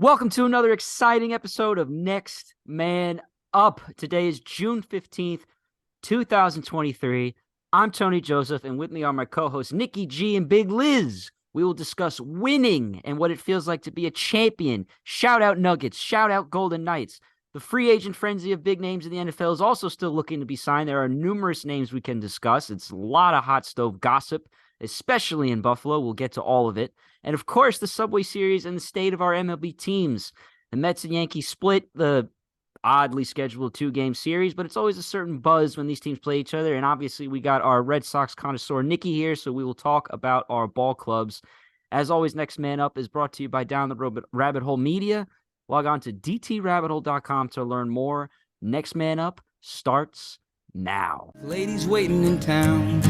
Welcome to another exciting episode of Next Man Up. Today is June 15th, 2023. I'm Tony Joseph, and with me are my co-hosts Nikki G and Big Liz. We will discuss winning and what it feels like to be a champion. Shout out Nuggets, shout out Golden Knights. The free agent frenzy of big names in the NFL is also still looking to be signed. There are numerous names we can discuss. It's a lot of hot stove gossip, especially in Buffalo. We'll get to all of it. And of course, the Subway Series and the state of our MLB teams. The Mets and Yankees split the oddly scheduled 2-game series, but it's always a certain buzz when these teams play each other. And obviously, we got our Red Sox connoisseur, Nikki, here, so we will talk about our ball clubs. As always, Next Man Up is brought to you by Down the Road Rabbit Hole Media. Log on to dtrabbithole.com to learn more. Next Man Up starts now. Ladies waiting in town.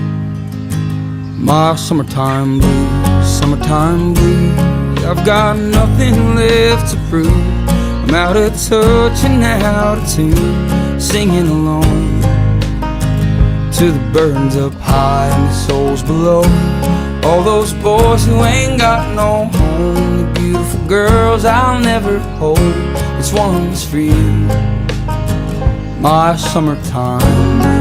My summertime blues, summertime blues. I've got nothing left to prove. I'm out of touch and out of tune, singing along to the birds up high and the souls below. All those boys who ain't got no home, the beautiful girls I'll never hold. This one's for you, my summertime blues.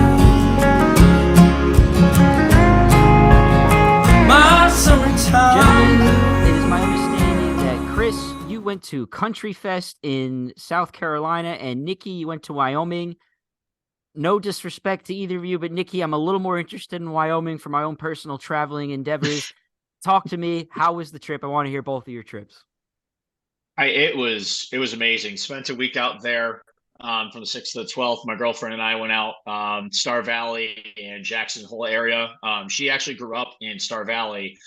Gentlemen, it is my understanding that Chris, you went to Country Fest in South Carolina, and Nikki, you went to Wyoming. No disrespect to either of you, but Nikki, I'm a little more interested in Wyoming for my own personal traveling endeavors. Talk to me. How was the trip? I want to hear both of your trips. It was amazing. Spent a week out there from the 6th to the 12th. My girlfriend and I went out Star Valley and Jackson Hole area. She actually grew up in Star Valley.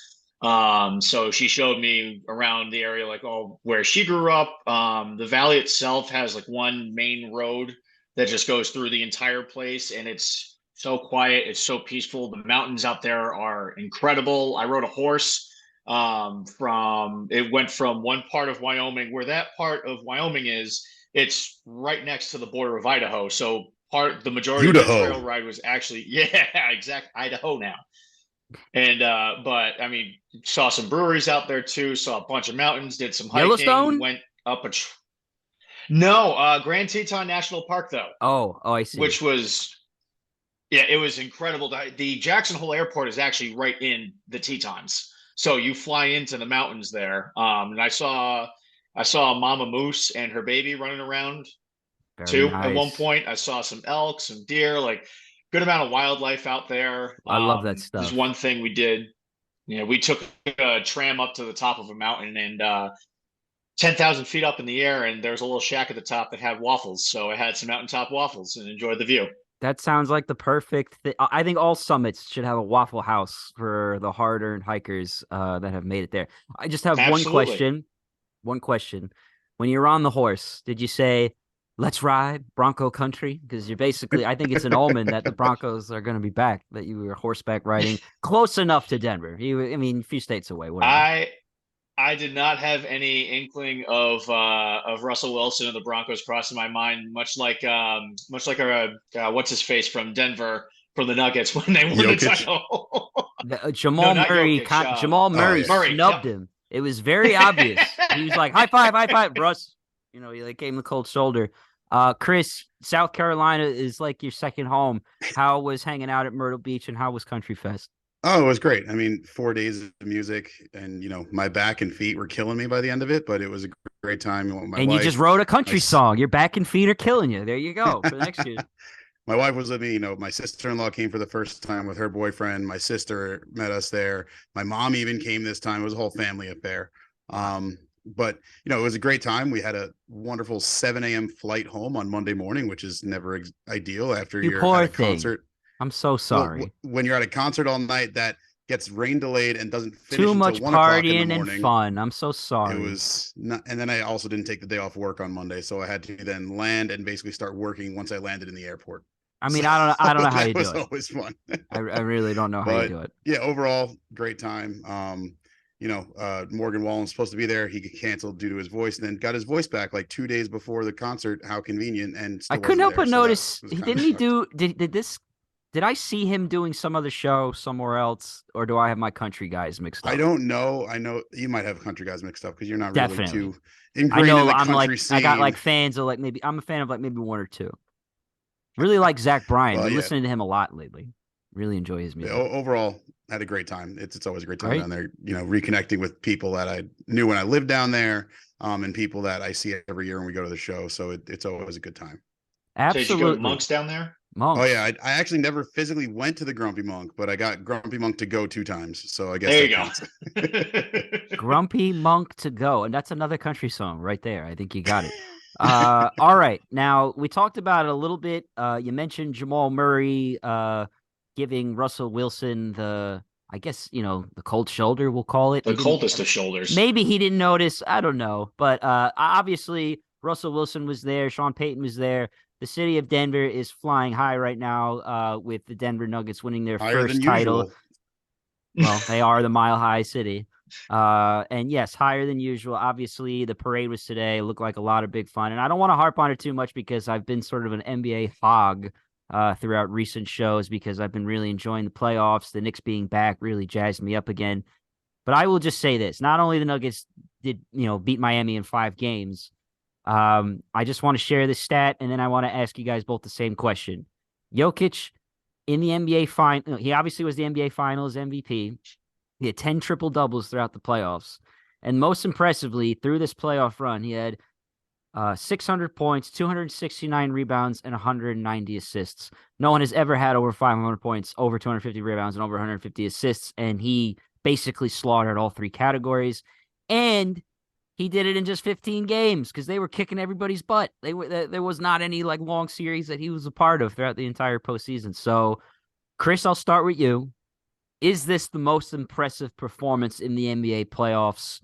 So she showed me around the area, like, where she grew up. The valley itself has like one main road that just goes through the entire place, and it's so quiet. It's so peaceful. The mountains out there are incredible. I rode a horse it went from one part of Wyoming, where that part of Wyoming is, it's right next to the border of Idaho. So the majority of the trail ride was actually, Idaho now. And but I mean, saw some breweries out there too, saw a bunch of mountains, did some hiking, Yellowstone? went up Grand Teton National Park though. Oh, I see. Which was, yeah, it was incredible. The Jackson Hole Airport is actually right in the Tetons. So you fly into the mountains there. And I saw a mama moose and her baby running around too. Nice. At one point, I saw some elk, some deer, like good amount of wildlife out there. I love that stuff. There's one thing we did. We took a tram up to the top of a mountain, and 10,000 feet up in the air, and there's a little shack at the top that had waffles. So I had some mountaintop waffles and enjoyed the view. That sounds like the perfect thing. I think all summits should have a Waffle House for the hard-earned hikers that have made it there. I just have Absolutely. One question. When you're on the horse, did you say, "Let's ride Bronco country"? Because you're basically, I think it's an omen that the Broncos are going to be back, that you were horseback riding close enough to Denver. I mean, a few states away. Whatever. I did not have any inkling of Russell Wilson and the Broncos crossing my mind, much like our what's his face from Denver for the Nuggets when they won Jokic. the title. Jamal not Murray, Jokic, Jamal Murray Murray, snubbed yep. him. It was very obvious. He was like, high five, Russ. He like gave him the cold shoulder. Chris, South Carolina is like your second home. How was hanging out at Myrtle Beach, and how was Country Fest? Oh, it was great. I mean, 4 days of music, and my back and feet were killing me by the end of it, but it was a great time. You just wrote a country song. Your back and feet are killing you. There you go for the next year. My wife was with me. My sister-in-law came for the first time with her boyfriend. My sister met us there. My mom even came this time. It was a whole family affair. But it was a great time. We had a wonderful 7 a.m. flight home on Monday morning, which is never ideal after you're at a concert. I'm so sorry. Well, when you're at a concert all night that gets rain delayed and doesn't finish too much until 1 o'clock in the partying morning, and fun. I'm so sorry. It was not, and then I also didn't take the day off work on Monday, so I had to then land and basically start working once I landed in the airport. I mean, I don't know how you do it. It was always fun. I really don't know how you do it. Yeah, overall, great time. Morgan Wallen's supposed to be there. He canceled due to his voice, and then got his voice back like 2 days before the concert. How convenient! And I couldn't help but notice. Did this Did I see him doing some other show somewhere else, or do I have my country guys mixed up? I don't know. I know you might have country guys mixed up because you're not really Definitely. too I ingrained in know the I'm like country I got like scene. fans of like maybe I'm a fan of like maybe one or two. Really like Zach Bryan. Well, Been yeah. listening to him a lot lately. Really enjoy his music. Overall, had a great time. It's always a great time Right? down there. Reconnecting with people that I knew when I lived down there, and people that I see every year when we go to the show. So it's always a good time. So did you go to Absolutely. Monk's down there? Oh Monks. yeah, I actually never physically went to the Grumpy Monk, but I got Grumpy Monk to go 2 times. So I guess There that you counts. go. Grumpy Monk to go. And that's another country song right there. I think you got it. All right. Now we talked about it a little bit. You mentioned Jamal Murray giving Russell Wilson I guess, the cold shoulder, we'll call it. The coldest of shoulders. Maybe he didn't notice. I don't know. But obviously Russell Wilson was there. Sean Payton was there. The city of Denver is flying high right now with the Denver Nuggets winning their Higher first than title. usual. Well, they are the Mile High City. And yes, higher than usual. Obviously, the parade was today. It looked like a lot of big fun. And I don't want to harp on it too much because I've been sort of an NBA hog throughout recent shows because I've been really enjoying the playoffs. The Knicks being back really jazzed me up again. But I will just say this. Not only the Nuggets did, beat Miami in 5 games, I just want to share this stat, and then I want to ask you guys both the same question. Jokic in the NBA final, he obviously was the NBA Finals MVP. He had 10 triple doubles throughout the playoffs, and most impressively, through this playoff run, he had 600 points, 269 rebounds, and 190 assists. No one has ever had over 500 points, over 250 rebounds, and over 150 assists, and he basically slaughtered all 3 categories. And he did it in just 15 games because they were kicking everybody's butt. There was not any like long series that he was a part of throughout the entire postseason. So, Chris, I'll start with you. Is this the most impressive performance in the NBA playoffs,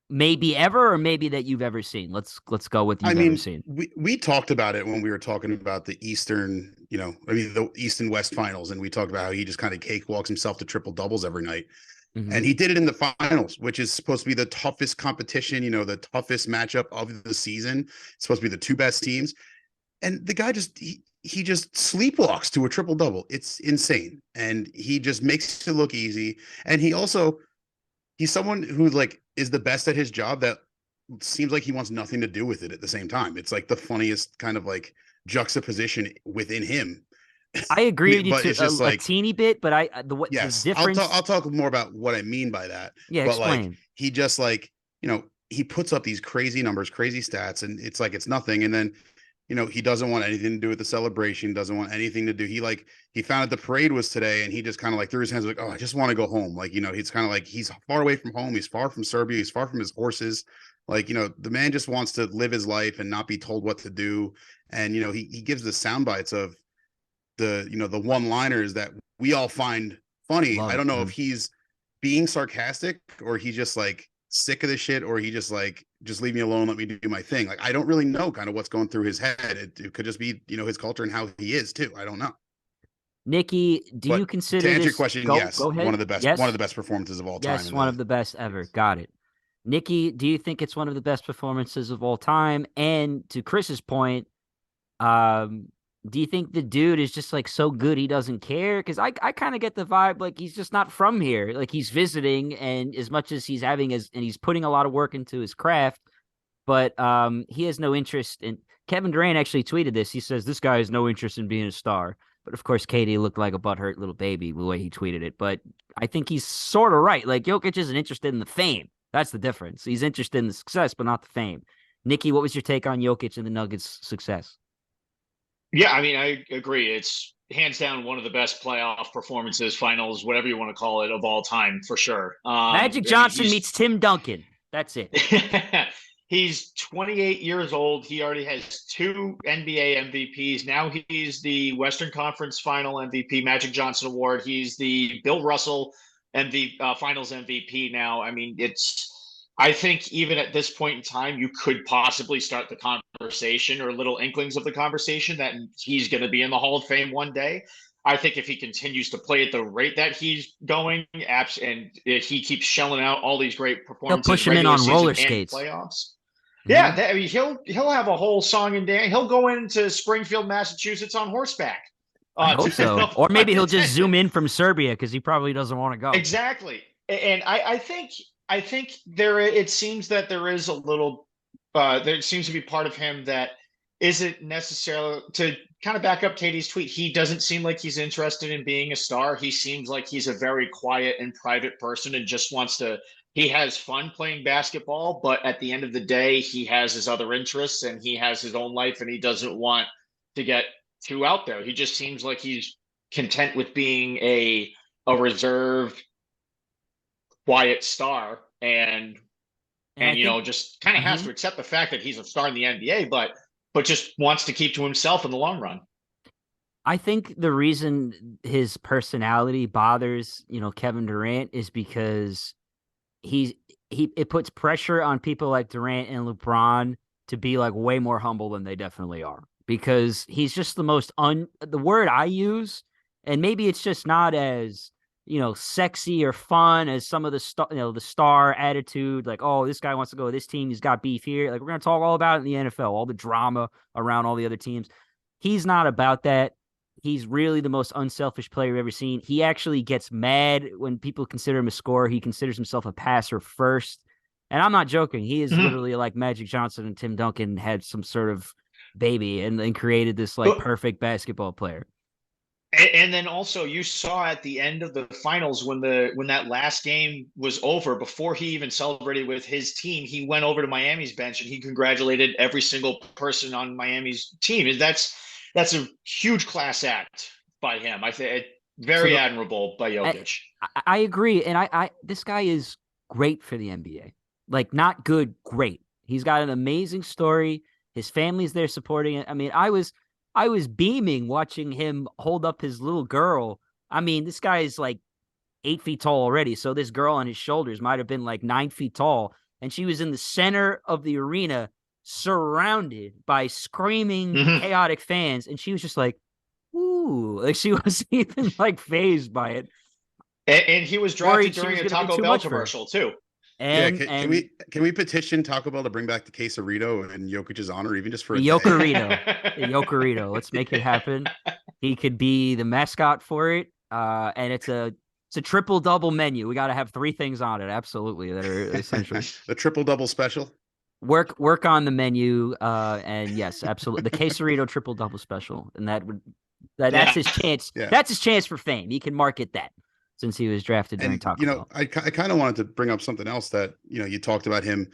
maybe ever, or maybe that you've ever seen? Let's go with you've ever seen. We talked about it when we were talking about the Eastern, the East and West finals, and we talked about how he just kind of cakewalks himself to triple doubles every night. Mm-hmm. And he did it in the finals, which is supposed to be the toughest competition, the toughest matchup of the season. It's supposed to be the 2 best teams. And the guy he just sleepwalks to a triple double. It's insane. And he just makes it look easy. And he's someone who like is the best at his job that seems like he wants nothing to do with it at the same time. It's like the funniest kind of like juxtaposition within him. I agree with you But it's just a like teeny bit, but yes, the difference. I'll talk more about what I mean by that. Yeah, but explain. like he just like he puts up these crazy numbers, crazy stats, and it's like it's nothing. And then he doesn't want anything to do with the celebration. Doesn't want anything to do. He found out the parade was today, and he just kind of like threw his hands like, oh, I just want to go home. Like he's kind of like he's far away from home. He's far from Serbia. He's far from his horses. Like the man just wants to live his life and not be told what to do. And he gives the sound bites of the one-liners that we all find funny. I don't know if he's being sarcastic or he's just like sick of this shit or he just like just leave me alone, let me do my thing. Like I don't really know kind of what's going through his head. It could just be his culture and how he is too. I don't know. Nikki, do you consider to answer this... your question? Yes, go ahead. One of the best performances of all time. Yes, one of the best ever. Got it. Nikki, do you think it's one of the best performances of all time? And to Chris's point, do you think the dude is just like so good he doesn't care? Because I kind of get the vibe like he's just not from here. Like he's visiting, and as much as he's and he's putting a lot of work into his craft, but he has no interest in... Kevin Durant actually tweeted this. He says, this guy has no interest in being a star. But of course, Katie looked like a butthurt little baby the way he tweeted it. But I think he's sort of right. Like Jokic isn't interested in the fame. That's the difference. He's interested in the success, but not the fame. Nikki, what was your take on Jokic and the Nuggets' success? Yeah, I mean, I agree. It's hands down one of the best playoff performances, finals, whatever you want to call it, of all time, for sure. Magic Johnson meets Tim Duncan. That's it. He's 28 years old. He already has 2 NBA MVPs. Now he's the Western Conference Final MVP, Magic Johnson Award. He's the Bill Russell Finals MVP now. I mean, I think even at this point in time, you could possibly start the conversation or little inklings of the conversation that he's going to be in the Hall of Fame one day. I think if he continues to play at the rate that he's going, and if he keeps shelling out all these great performances, he'll push him in on roller skates. Playoffs. Yeah, he'll have a whole song and dance. He'll go into Springfield, Massachusetts on horseback. I hope so. No Or maybe pun he'll just zoom intended. in from Serbia because he probably doesn't want to go. Exactly. And I think there it seems that there is a little there seems to be part of him that isn't necessarily to kind of back up Katie's tweet. He doesn't seem like he's interested in being a star. He seems like he's a very quiet and private person and just wants to he has fun playing basketball, but at the end of the day, he has his other interests and he has his own life and he doesn't want to get too out there. He just seems like he's content with being a reserved quiet star And I think just kind of has Mhm. to accept the fact that he's a star in the NBA, but just wants to keep to himself in the long run. I think the reason his personality bothers, Kevin Durant is because he's it puts pressure on people like Durant and LeBron to be like way more humble than they definitely are because he's just the most the word I use, and maybe it's just not as sexy or fun as some of the the star attitude, like, oh, this guy wants to go to this team, he's got beef here. Like, we're gonna talk all about it in the NFL, all the drama around all the other teams. He's not about that. He's really the most unselfish player we've ever seen. He actually gets mad when people consider him a scorer. He considers himself a passer first. And I'm not joking. He is Mhm. literally like Magic Johnson and Tim Duncan had some sort of baby and created this like But perfect basketball player. and then also you saw at the end of the finals when that last game was over, before he even celebrated with his team, he went over to Miami's bench and he congratulated every single person on Miami's team. And that's a huge class act by him. I think So very admirable by I, Jokic. I agree. And I this guy is great for the NBA. Like, not good, great. He's got an amazing story. His family's there supporting it. I mean, I was beaming watching him hold up his little girl. I mean, this guy is like 8 feet tall already. So this girl on his shoulders might have been like 9 feet tall. And she was in the center of the arena, surrounded by screaming, Mhm. chaotic fans. And she was just like, ooh, like she wasn't even like phased by it. And he was drafted Worried she during was a going to be Taco too Bell much for her. commercial too. Yeah, And can we petition Taco Bell to bring back the quesarito in Jokic's honor, even just for a the day? Jokerito, let's make it happen. He could be the mascot for it. And it's a triple double menu. We got to have three things on it. Absolutely. That are essential. The triple double special. Work on the menu. And yes, absolutely. The quesarito triple double special. And that's Yeah. his chance. Yeah. That's his chance for fame. He can market that since he was drafted during And Taco Bell. I kind of wanted to bring up something else that you talked about him.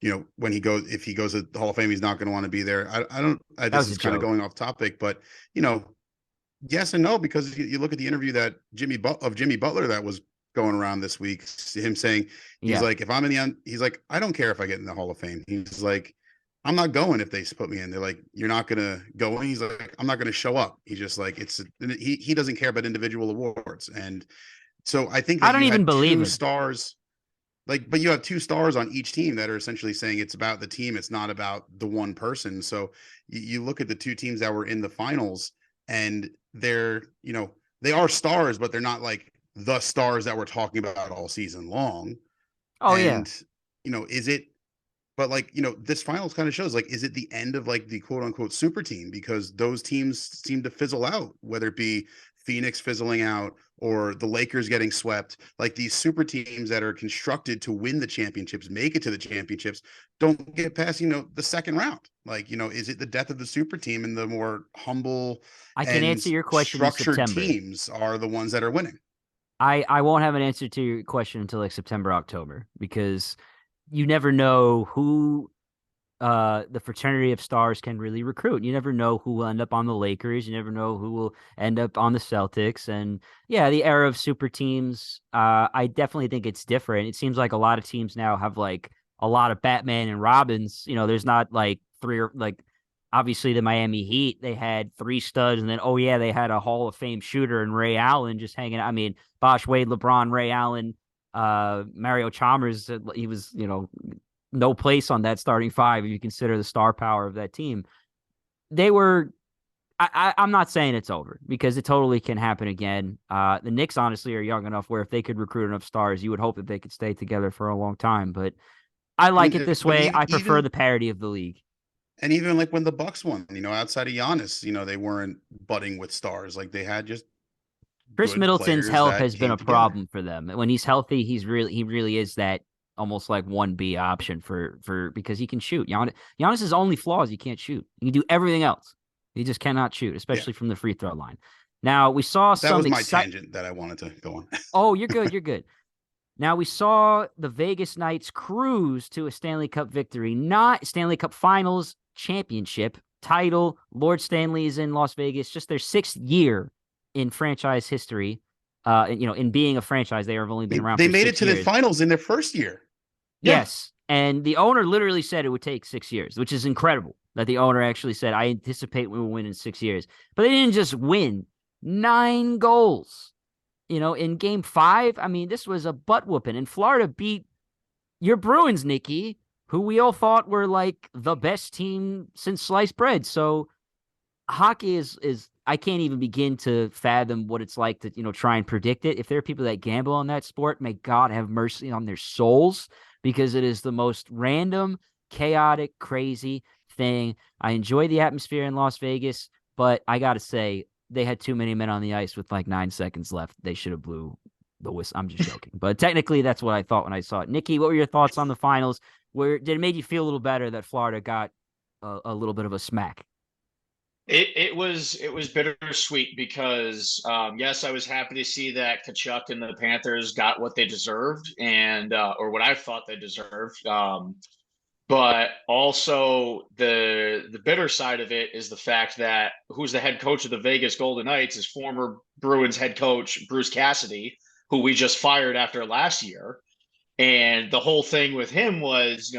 When if he goes to the Hall of Fame, he's not going to want to be there. This is kind of going off topic, but yes and no, because you look at the interview that Jimmy Butler that was going around this week, him saying he's like, if I'm in he's like, I don't care if I get in the Hall of Fame. He's like, I'm not going if they put me in. They're like, you're not gonna go in. He's like, I'm not gonna show up. He's just like, he doesn't care about individual awards. And so I think that I don't you even had believe two it. stars, but you have two stars on each team that are essentially saying it's about the team. It's not about the one person. So you look at the two teams that were in the finals, and they're, they are stars, but they're not like the stars that we're talking about all season long. Oh, And, yeah. Is it, but like, this finals kind of shows, like, is it the end of like the quote unquote super team? Because those teams seem to fizzle out, whether it be Phoenix fizzling out or the Lakers getting swept. Like, these super teams that are constructed to win the championships, make it to the championships, don't get past, the second round. Like, is it the death of the super team, and the more humble I can and answer your question in structured September. teams are the ones that are winning? I won't have an answer to your question until like September, October, because you never know who the fraternity of stars can really recruit. You never know who will end up on the Lakers. You never know who will end up on the Celtics. And yeah, the era of super teams, I definitely think it's different. It seems like a lot of teams now have like a lot of Batman and Robins. There's not like three or like obviously the Miami Heat, they had three studs, and then they had a Hall of Fame shooter and Ray Allen just hanging out. I mean, Bosh, Wade, LeBron, Ray Allen, Mario Chalmers, he was, no place on that starting five if you consider the star power of that team. They were I'm not saying it's over, because it totally can happen again. The Knicks honestly are young enough where if they could recruit enough stars, you would hope that they could stay together for a long time. But I like it this way. I prefer the parity of the league. And even like when the Bucks won, outside of Giannis, they weren't budding with stars. Like they had just Chris good Middleton's players health that has been came a together. problem for them. When he's healthy, he really is that almost like 1B option for because he can shoot. Giannis's only flaw is he can't shoot. He can do everything else. He just cannot shoot, Yeah. especially from the free throw line. Now we saw That was some my tangent that I wanted to go on. Oh, you're good. You're good. Now we saw the Vegas Knights cruise to a Stanley Cup victory, not Stanley Cup Finals championship title. Lord Stanley is in Las Vegas, just their 6th year in franchise history. In being a franchise, they have only been around They for made 6 it to the years. finals in their first year. Yeah. Yes. And the owner literally said it would take 6 years, which is incredible that the owner actually said, I anticipate we will win in 6 years. But they didn't just win 9 goals. In game 5, I mean, this was a butt whooping. And Florida beat your Bruins, Nikki, who we all thought were like the best team since sliced bread. So hockey is I can't even begin to fathom what it's like to, try and predict it. If there are people that gamble on that sport, may God have mercy on their souls, because it is the most random, chaotic, crazy thing. I enjoy the atmosphere in Las Vegas, but I got to say, they had too many men on the ice with like 9 seconds left. They should have blew the whistle. I'm just joking. But technically, that's what I thought when I saw it. Nikki, what were your thoughts on the finals? Did it make you feel a little better that Florida got a little bit of a smack? It was bittersweet because yes, I was happy to see that Kachuk and the Panthers got what they deserved, and or what I thought they deserved. But also the bitter side of it is the fact that who's the head coach of the Vegas Golden Knights is former Bruins head coach Bruce Cassidy, who we just fired after last year. And the whole thing with him was,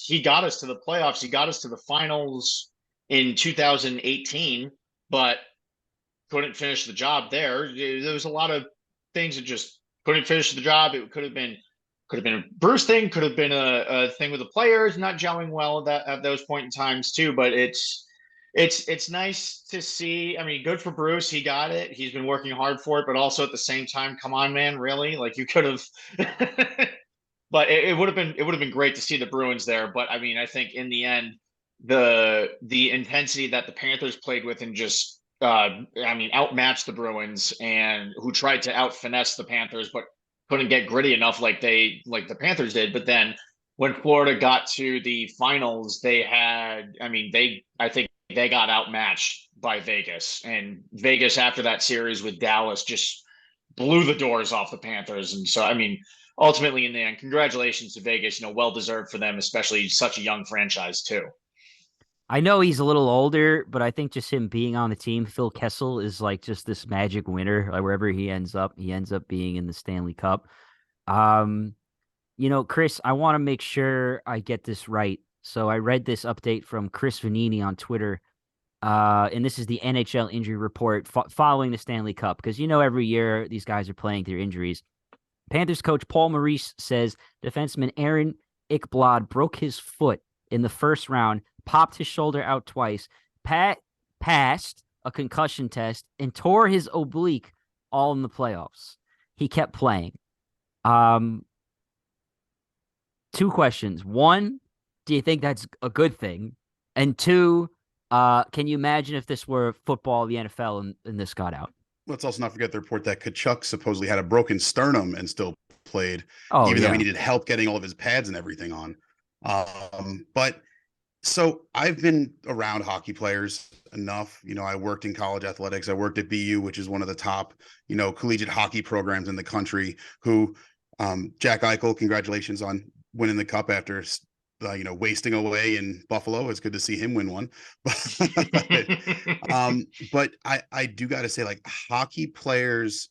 he got us to the playoffs, he got us to the finals in 2018, but couldn't finish the job there. There was a lot of things that just couldn't finish the job. It could have been a Bruce thing, could have been a thing with the players not gelling well at those point in times too. But it's nice to see. I mean, good for Bruce. He got it. He's been working hard for it, but also at the same time, come on, man, really? Like you could have. But it would have been great to see the Bruins there. But I mean, I think in the end, the intensity that the Panthers played with and just outmatched the Bruins, and who tried to out finesse the Panthers, but couldn't get gritty enough like the Panthers did. But then when Florida got to the finals, I think they got outmatched by Vegas, and Vegas after that series with Dallas just blew the doors off the Panthers. And so, I mean, ultimately in the end, congratulations to Vegas, well deserved for them, especially such a young franchise too. I know he's a little older, but I think just him being on the team, Phil Kessel is like just this magic winner. Like wherever he ends up being in the Stanley Cup. Chris, I want to make sure I get this right. So I read this update from Chris Vanini on Twitter. And this is the NHL injury report following the Stanley Cup, because every year these guys are playing through injuries. Panthers coach Paul Maurice says defenseman Aaron Ekblad broke his foot in the first round, popped his shoulder out twice, passed a concussion test, and tore his oblique all in the playoffs. He kept playing. 2 questions. 1, do you think that's a good thing? And 2, can you imagine if this were football, the NFL, and this got out? Let's also not forget the report that Kachuk supposedly had a broken sternum and still played, though he needed help getting all of his pads and everything on. But so I've been around hockey players enough. I worked in college athletics. I worked at BU, which is one of the top, collegiate hockey programs in the country. Who, Jack Eichel, congratulations on winning the cup after wasting away in Buffalo. It's good to see him win one. But I do got to say, like, hockey players,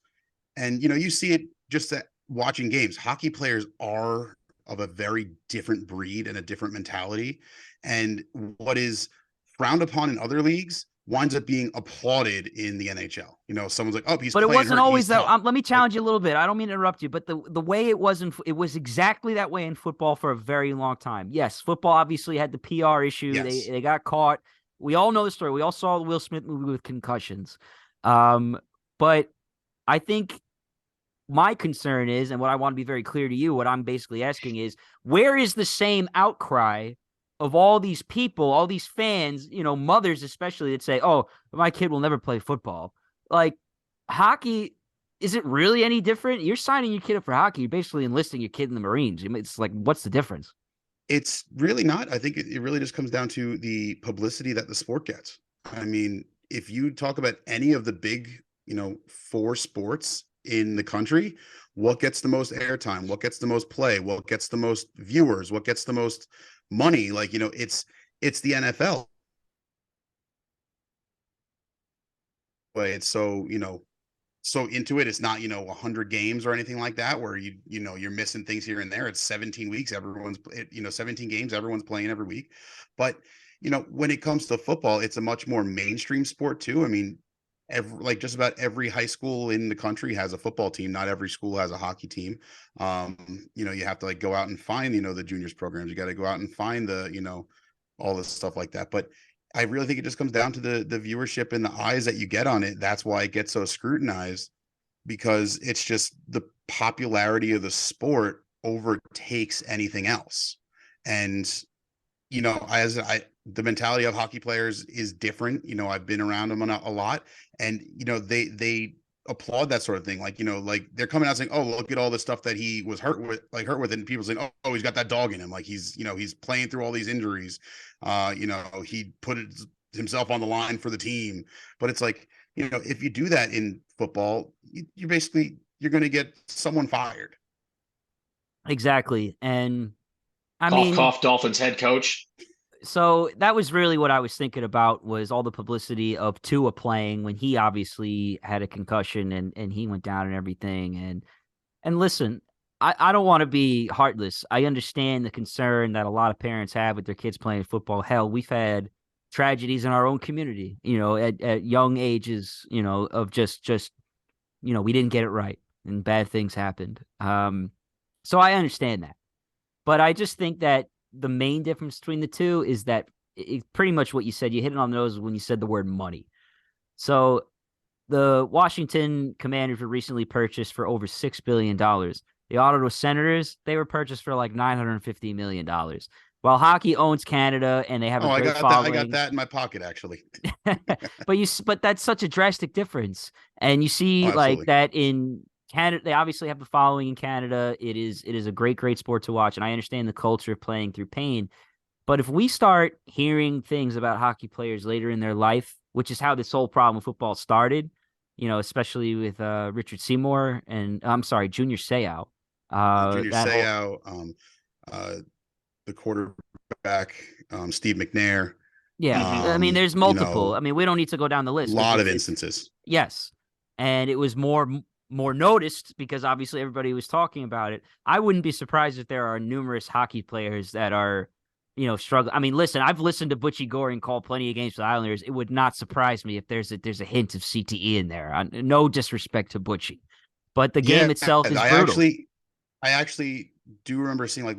and you see it just watching games. Hockey players are of a very different breed and a different mentality, and what is frowned upon in other leagues winds up being applauded in the NHL. Someone's like, "Oh, he's." But it wasn't hurt. always that. Let me challenge you a little bit. I don't mean to interrupt you, but the way it was it was exactly that way in football for a very long time. Yes, football obviously had the PR issue. Yes. They got caught. We all know the story. We all saw the Will Smith movie with concussions. But I think my concern is, and what I want to be very clear to you, what I'm basically asking is, where is the same outcry of all these people, all these fans, mothers especially, that say, "Oh, my kid will never play football." Like, hockey, is it really any different? You're signing your kid up for hockey. You're basically enlisting your kid in the Marines. I mean, it's like, what's the difference? It's really not. I think it really just comes down to the publicity that the sport gets. I mean, if you talk about any of the big, four sports in the country, what gets the most airtime, what gets the most play, what gets the most viewers, what gets the most money, like, it's the NFL. But it's so into it. It's not, 100 games or anything like that where you're missing things here and there. It's 17 weeks. 17 games, everyone's playing every week. But, when it comes to football, it's a much more mainstream sport too. I mean, just about every high school in the country has a football team. Not every school has a hockey team. You have to like go out and find, the juniors programs. You got to go out and find the, all this stuff like that. But I really think it just comes down to the viewership and the eyes that you get on it. That's why it gets so scrutinized, because it's just the popularity of the sport overtakes anything else. And, the mentality of hockey players is different. I've been around them a lot, and, they applaud that sort of thing. Like, like they're coming out saying, "Oh, look at all the stuff that he was hurt with," and people saying, "Oh, he's got that dog in him. Like he's playing through all these injuries. He put himself on the line for the team." But it's like, if you do that in football, you're going to get someone fired. Exactly. And I cough, mean, cough, Dolphins head coach. So that was really what I was thinking about, was all the publicity of Tua playing when he obviously had a concussion and he went down and everything. And listen, I don't want to be heartless. I understand the concern that a lot of parents have with their kids playing football. Hell, we've had tragedies in our own community, at young ages, of just we didn't get it right and bad things happened. So I understand that. But I just think that the main difference between the two is that pretty much what you said. You hit it on the nose when you said the word money. So the Washington Commanders were recently purchased for over $6 billion. The Ottawa Senators, they were purchased for like $950 million. While hockey owns Canada and they have a great following. I got that in my pocket, actually. but that's such a drastic difference. And you see like that in Canada. They obviously have the following in Canada. It is a great sport to watch. And I understand the culture of playing through pain. But if we start hearing things about hockey players later in their life, which is how this whole problem with football started, especially with Richard Seymour and Junior Seau. The quarterback, Steve McNair. Yeah. I mean, there's multiple. I mean, we don't need to go down the list. A lot of instances. Yes. And it was more noticed because obviously everybody was talking about it. I wouldn't be surprised if there are numerous hockey players that are, struggling. I mean, listen, I've listened to Butchie Goring call plenty of games for the Islanders. It would not surprise me if there's a hint of CTE in there. No disrespect to Butchie, but the game itself is brutal. I actually do remember seeing like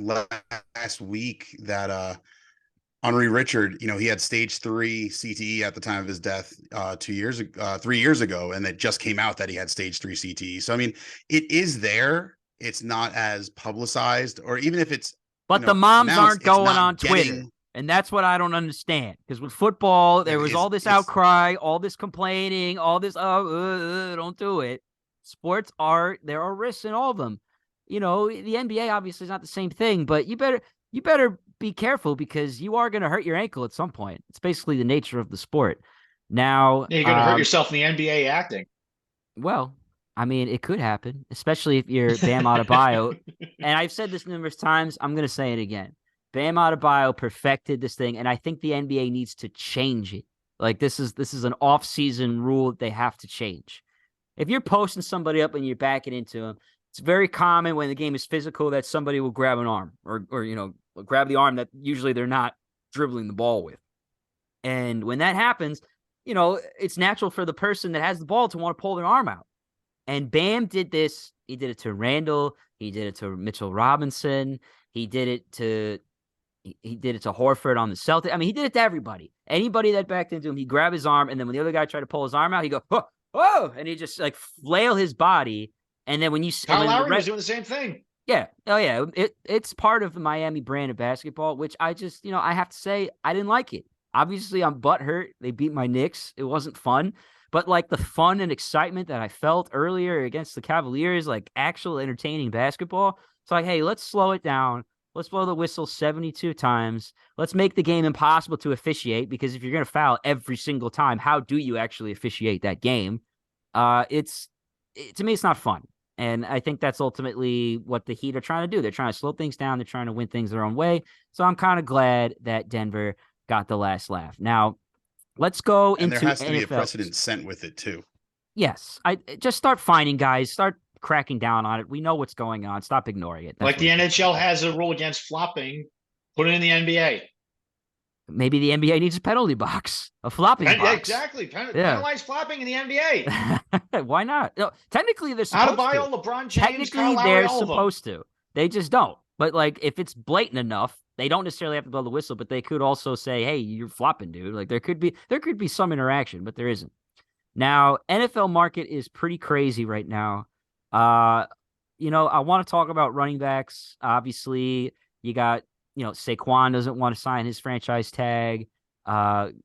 last week that Henri Richard, he had stage 3 CTE at the time of his death 3 years ago, and it just came out that he had stage 3 CTE. So I mean, it is there. It's not as publicized, or even if it's. But the moms aren't going on Twitter, and that's what I don't understand. Because with football, there was all this outcry, all this complaining, all this don't do it. Sports there are risks in all of them. The NBA obviously is not the same thing, but you better be careful because you are going to hurt your ankle at some point. It's basically the nature of the sport. Now you're going to hurt yourself in the NBA acting. Well, I mean, it could happen, especially if you're Bam Adebayo. And I've said this numerous times. I'm going to say it again. Bam Adebayo perfected this thing, and I think the NBA needs to change it. Like this is an off-season rule that they have to change. If you're posting somebody up and you're backing into them, it's very common when the game is physical that somebody will grab an arm or grab the arm that usually they're not dribbling the ball with. And when that happens, it's natural for the person that has the ball to want to pull their arm out. And Bam did this. He did it to Randall. He did it to Mitchell Robinson. He did it to Horford on the Celtics. I mean, he did it to everybody. Anybody that backed into him, he'd grab his arm, and then when the other guy tried to pull his arm out, he'd go, oh, and he'd just like flail his body. And then when you Kyle Lowry was doing the same thing. Yeah. Oh, yeah. It's part of the Miami brand of basketball, which I just, I have to say, I didn't like it. Obviously, I'm butthurt. They beat my Knicks. It wasn't fun. But like the fun and excitement that I felt earlier against the Cavaliers, like actual entertaining basketball, it's like, hey, let's slow it down. Let's blow the whistle 72 times. Let's make the game impossible to officiate, because if you're going to foul every single time, how do you actually officiate that game? To me, it's not fun. And I think that's ultimately what the Heat are trying to do. They're trying to slow things down. They're trying to win things their own way. So I'm kind of glad that Denver got the last laugh. Now, let's go And into there has to NFL. be a precedent set with it too. Yes. I just start finding guys, start cracking down on it. We know what's going on. Stop ignoring it. That's Like the what it is. NHL has a rule against flopping, put it in the NBA. Maybe the NBA needs a penalty box, a flopping box. Exactly. Yeah. Penalize flopping in the NBA. Why not? No, technically, they're Out supposed of to. bio, LeBron James, Technically, Kyle Lowry, they're all of them. supposed to. They just don't. But like, if it's blatant enough, they don't necessarily have to blow the whistle. But they could also say, "Hey, you're flopping, dude." Like there could be some interaction, but there isn't. Now, NFL market is pretty crazy right now. I want to talk about running backs. Obviously, you got Saquon doesn't want to sign his franchise tag.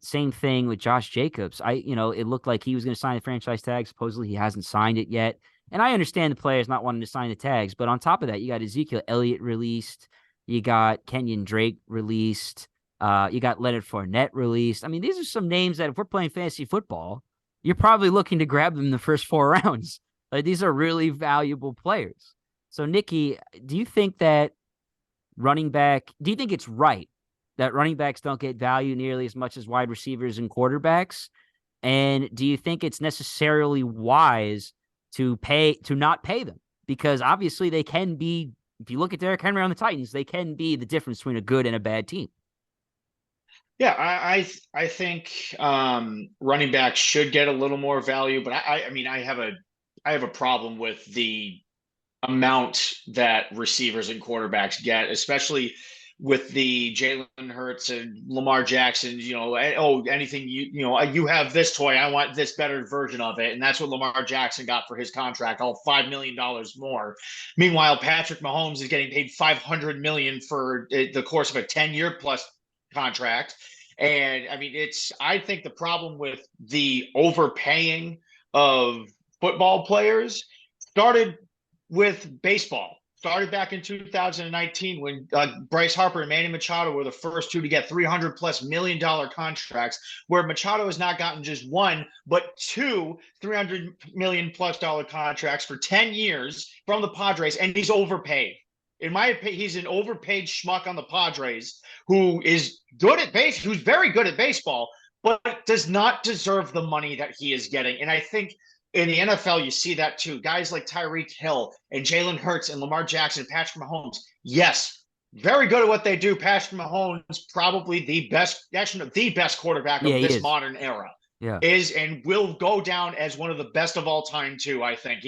Same thing with Josh Jacobs. It looked like he was going to sign the franchise tag. Supposedly he hasn't signed it yet. And I understand the players not wanting to sign the tags, but on top of that, you got Ezekiel Elliott released. You got Kenyon Drake released. You got Leonard Fournette released. I mean, these are some names that if we're playing fantasy football, you're probably looking to grab them in the first 4 rounds. Like, these are really valuable players. So, Nikki, do you think it's right that running backs don't get value nearly as much as wide receivers and quarterbacks? And do you think it's necessarily wise to not pay them? Because obviously they can be, if you look at Derrick Henry on the Titans, they can be the difference between a good and a bad team. Yeah, I think running backs should get a little more value, but I mean I have a problem with the amount that receivers and quarterbacks get, especially with the Jalen Hurts and Lamar Jackson. Anything you have this toy, I want this better version of it, and that's what Lamar Jackson got for his contract, all $5 million more. Meanwhile, Patrick Mahomes is getting paid $500 million for the course of a 10-year plus contract. And I mean, I think the problem with the overpaying of football players started with baseball. Started back in 2019 when Bryce Harper and Manny Machado were the first two to get $300+ million contracts, where Machado has not gotten just one, but two $300+ million contracts for 10 years from the Padres, and he's overpaid. In my opinion, he's an overpaid schmuck on the Padres who is who's very good at baseball, but does not deserve the money that he is getting. And I think in the NFL, you see that too. Guys like Tyreek Hill and Jalen Hurts and Lamar Jackson, Patrick Mahomes. Yes, very good at what they do. Patrick Mahomes, probably the best quarterback of this modern era. Yeah. Is and will go down as one of the best of all time too, I think.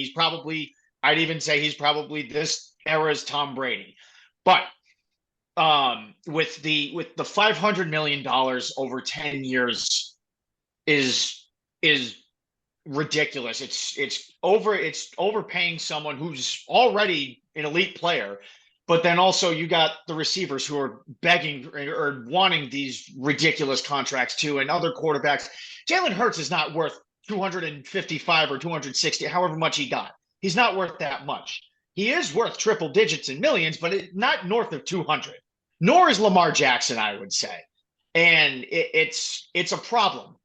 I'd even say he's probably this era's Tom Brady. But with the $500 million over 10 years is ridiculous. It's overpaying someone who's already an elite player, but then also you got the receivers who are begging or wanting these ridiculous contracts too, and other quarterbacks. Jalen Hurts is not worth 255 or 260, however much he got. He's not worth that much. He is worth triple digits in millions, but not north of 200. Nor is Lamar Jackson, I would say. And it's a problem.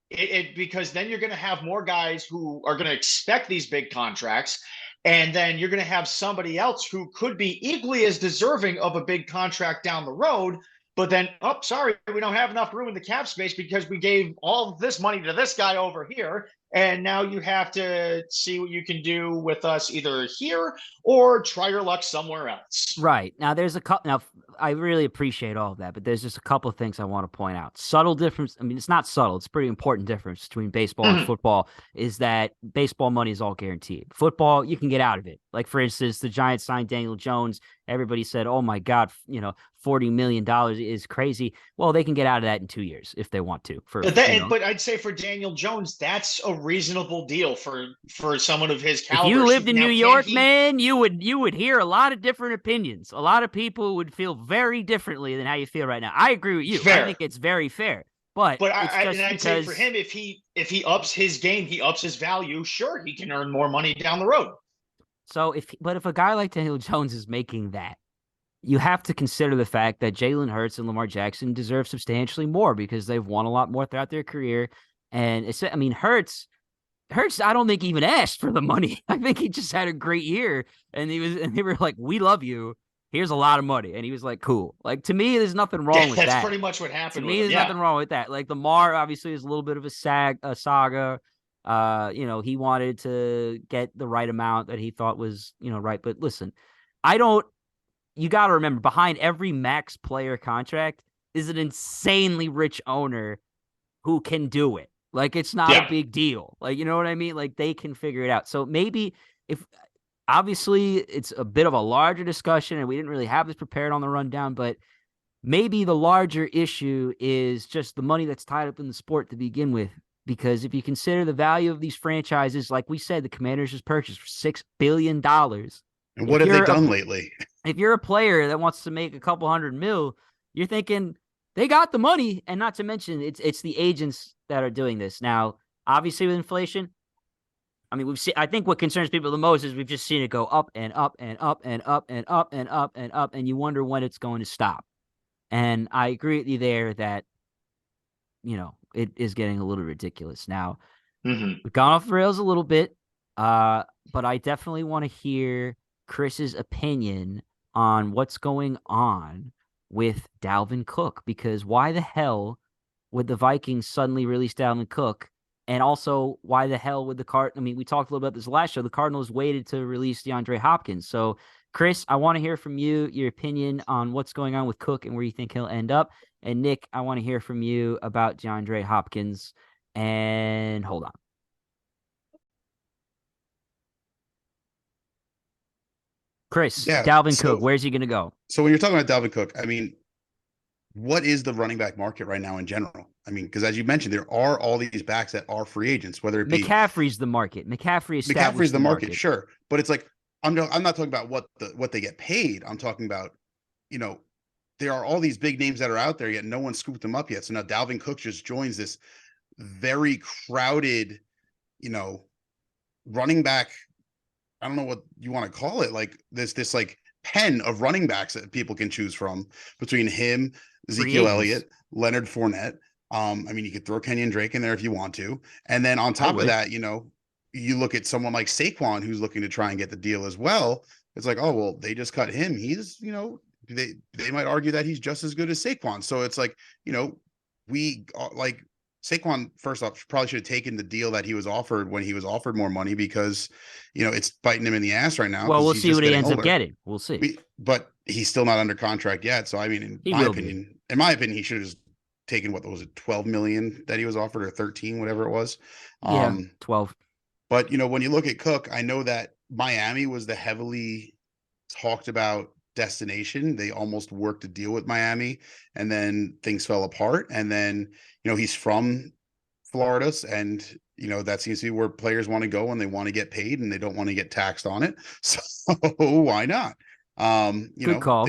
Because then you're going to have more guys who are going to expect these big contracts. And then you're going to have somebody else who could be equally as deserving of a big contract down the road. But then, sorry, we don't have enough room in the cap space because we gave all this money to this guy over here. And now you have to see what you can do with us either here or try your luck somewhere else. Right. Now, there's a couple. Now, I really appreciate all of that, but there's just a couple of things I want to point out. Subtle difference. I mean, it's not subtle. It's a pretty important difference between baseball and football is that baseball money is all guaranteed. Football, you can get out of it. Like, for instance, the Giants signed Daniel Jones. Everybody said, oh, my God, $40 million is crazy. Well, they can get out of that in 2 years if they want to. But I'd say for Daniel Jones, that's a reasonable deal for someone of his caliber. If you lived in New York, man, you would hear a lot of different opinions. A lot of people would feel very differently than how you feel right now. I agree with you. Fair. I think it's very fair. But I'd say for him, if he ups his game, he ups his value. Sure, he can earn more money down the road. So if a guy like Daniel Jones is making that, you have to consider the fact that Jalen Hurts and Lamar Jackson deserve substantially more because they've won a lot more throughout their career. And Hurts, I don't think even asked for the money. I think he just had a great year, and they were like, "We love you. Here's a lot of money," and he was like, "Cool." Like, to me, there's nothing wrong with that. That's pretty much what happened. To me, there's nothing wrong with that. Like, Lamar obviously is a little bit of a saga. He wanted to get the right amount that he thought was, right. But listen, you got to remember, behind every max player contract is an insanely rich owner who can do it. Like, it's not a big deal. Like, you know what I mean? Like, they can figure it out. So maybe obviously it's a bit of a larger discussion and we didn't really have this prepared on the rundown, but maybe the larger issue is just the money that's tied up in the sport to begin with. Because if you consider the value of these franchises, like we said, the Commanders just purchased for $6 billion. And what have they done lately? If you're a player that wants to make a couple $100 million, you're thinking they got the money. And not to mention, it's the agents that are doing this. Now, obviously with inflation, I think what concerns people the most is we've just seen it go up and up and up and up and up and up and up, and you wonder when it's going to stop. And I agree with you there that, it is getting a little ridiculous. Now, We've gone off the rails a little bit, but I definitely want to hear Chris's opinion on what's going on with Dalvin Cook, because why the hell would the Vikings suddenly release Dalvin Cook? And also, why the hell would we talked a little about this last show. The Cardinals waited to release DeAndre Hopkins. So, Chris, I want to hear from you, your opinion on what's going on with Cook and where you think he'll end up. And Nick, I want to hear from you about DeAndre Hopkins. And hold on. Chris, Dalvin Cook, where's he going to go? So when you're talking about Dalvin Cook, what is the running back market right now in general? Because as you mentioned, there are all these backs that are free agents, whether it be McCaffrey's the market. McCaffrey's the market, sure. But it's like, I'm not talking about what they get paid. I'm talking about, there are all these big names that are out there, yet no one scooped them up yet. So now Dalvin Cook just joins this very crowded, running back. I don't know what you want to call it. Like this like pen of running backs that people can choose from between him, Ezekiel Elliott, Leonard Fournette. You could throw Kenyon Drake in there if you want to. And then on top of that, you look at someone like Saquon, who's looking to try and get the deal as well. It's like, oh, well, they just cut him. He's, they might argue that he's just as good as Saquon. So it's like, Saquon, first off, probably should have taken the deal that he was offered when he was offered more money, because, it's biting him in the ass right now. Well, we'll see what he ends up getting. We'll see. But he's still not under contract yet. So, in my opinion, he should have just taken, what was it, 12 million that he was offered, or 13, whatever it was. 12. But, when you look at Cook, I know that Miami was the heavily talked about destination. They almost worked a deal with Miami, and then things fell apart. And then, he's from Florida, and, that seems to be where players want to go when they want to get paid and they don't want to get taxed on it. So why not? Good call.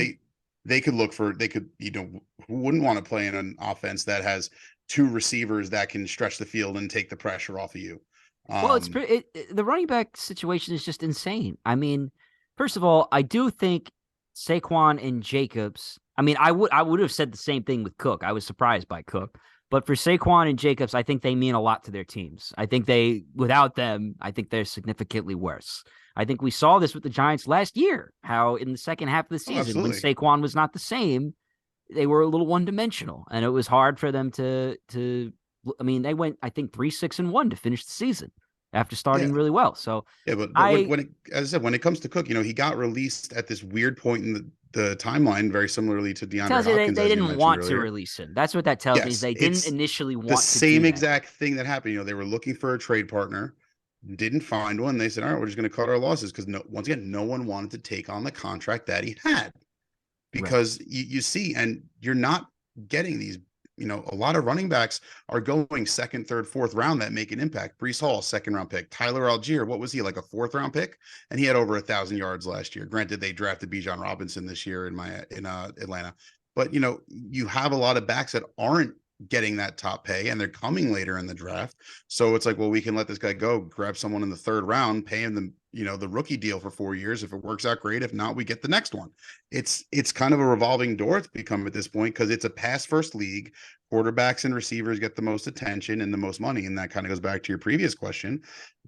They could who wouldn't want to play in an offense that has two receivers that can stretch the field and take the pressure off of you? Well, the running back situation is just insane. First of all, I do think Saquon and Jacobs, I would have said the same thing with Cook. I was surprised by Cook. But for Saquon and Jacobs, I think they mean a lot to their teams. I think without them, I think they're significantly worse. I think we saw this with the Giants last year, how in the second half of the season, when Saquon was not the same, they were a little one-dimensional. And it was hard for them to they went, I think, 3-6-1 to finish the season after starting really well. So but as I said, when it comes to Cook, he got released at this weird point in the timeline, very similarly to DeAndre Hopkins. They didn't want to release him. That's what that tells me. Is they didn't initially want the same exact thing that happened. They were looking for a trade partner, didn't find one. They said, all right, we're just going to cut our losses, because once again, no one wanted to take on the contract that he had. because you see, and you're not getting these. A lot of running backs are going second, third, fourth round that make an impact. Brees Hall, 2nd-round pick. Tyler Algier, what was he, like a 4th-round pick? And he had over 1,000 yards last year. Granted, they drafted Bijan Robinson this year in Atlanta. But, you have a lot of backs that aren't getting that top pay, and they're coming later in the draft. So it's like, well, we can let this guy go, grab someone in the 3rd round, pay him the rookie deal for 4 years. If it works out, great. If not, we get the next one. It's kind of a revolving door it's become at this point, because it's a pass first league. Quarterbacks and receivers get the most attention and the most money. And that kind of goes back to your previous question.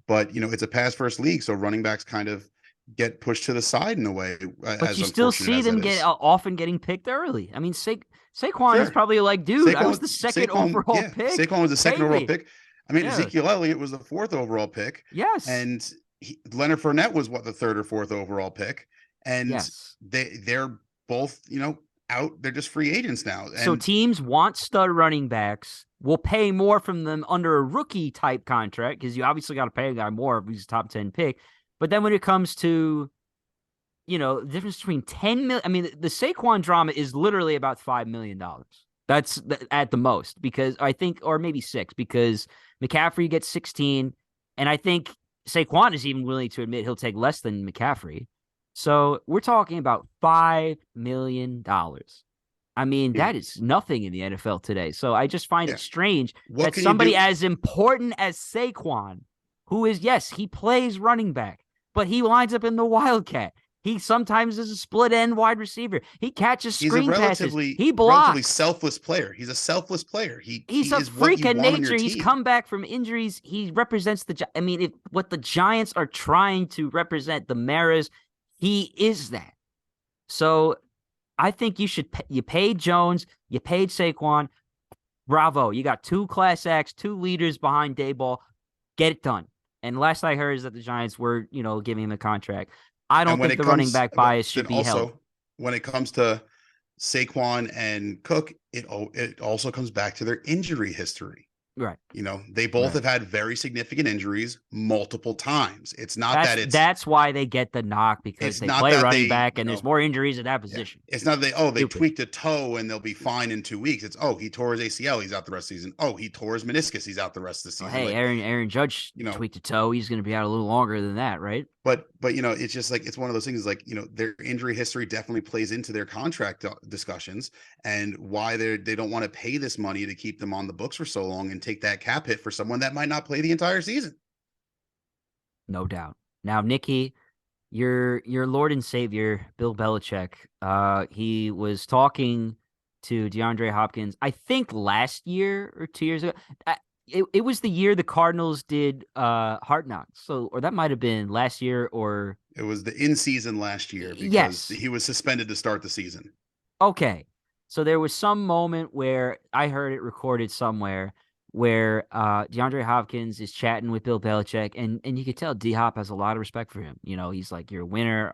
But, it's a pass first league. So running backs kind of get pushed to the side in a way. But you still see them often getting picked early. I mean, Saquon is probably like, dude, I was the second overall pick. Saquon was the second overall pick. I mean, Ezekiel Elliott was the 4th overall pick. Yes. And Leonard Fournette was the 3rd or 4th overall pick. And they're both, out. They're just free agents now. And so teams want stud running backs, will pay more from them under a rookie type contract, because you obviously got to pay a guy more if he's a top 10 pick. But then when it comes to, the difference between 10 million, I mean, the Saquon drama is literally about $5 million. That's at the most, because I think, or maybe 6, because McCaffrey gets 16. And I think Saquon is even willing to admit he'll take less than McCaffrey. So we're talking about $5 million. I mean, that is nothing in the NFL today. So I just find it strange that somebody as important as Saquon, who is, yes, he plays running back, but he lines up in the Wildcat. He sometimes is a split end wide receiver. He catches screen passes. He blocks. Relatively selfless player. He's a selfless player. He's a freak of nature. He's come back from injuries. He represents what the Giants are trying to represent, the Maras. He is that. So I think you paid Jones, you paid Saquon. Bravo. You got 2 class acts, 2 leaders behind Daboll. Get it done. And last I heard is that the Giants were, giving him a contract. I don't think the running back bias should be held. When it comes to Saquon and Cook, it also comes back to their injury history. Right. They both have had very significant injuries multiple times. It's not that's why they get the knock, because they play running back and there's more injuries at that position. Yeah. It's not they tweaked a toe and they'll be fine in 2 weeks. It's he tore his ACL, he's out the rest of the season. He tore his meniscus, he's out the rest of the season. Hey, Aaron Judge tweaked a toe, he's going to be out a little longer than that, right? But it's just like, it's one of those things, like, their injury history definitely plays into their contract discussions, and why they don't want to pay this money to keep them on the books for so long and take that cap hit for someone that might not play the entire season. No doubt. Now, Nikki, your Lord and Savior, Bill Belichick, he was talking to DeAndre Hopkins, I think last year or 2 years ago. It was the year the Cardinals did Hard Knocks. Or that might have been last year, or it was the in-season last year, because he was suspended to start the season. Okay. So there was some moment where I heard it recorded somewhere where DeAndre Hopkins is chatting with Bill Belichick, and you could tell D-Hop has a lot of respect for him. He's like, you're a winner,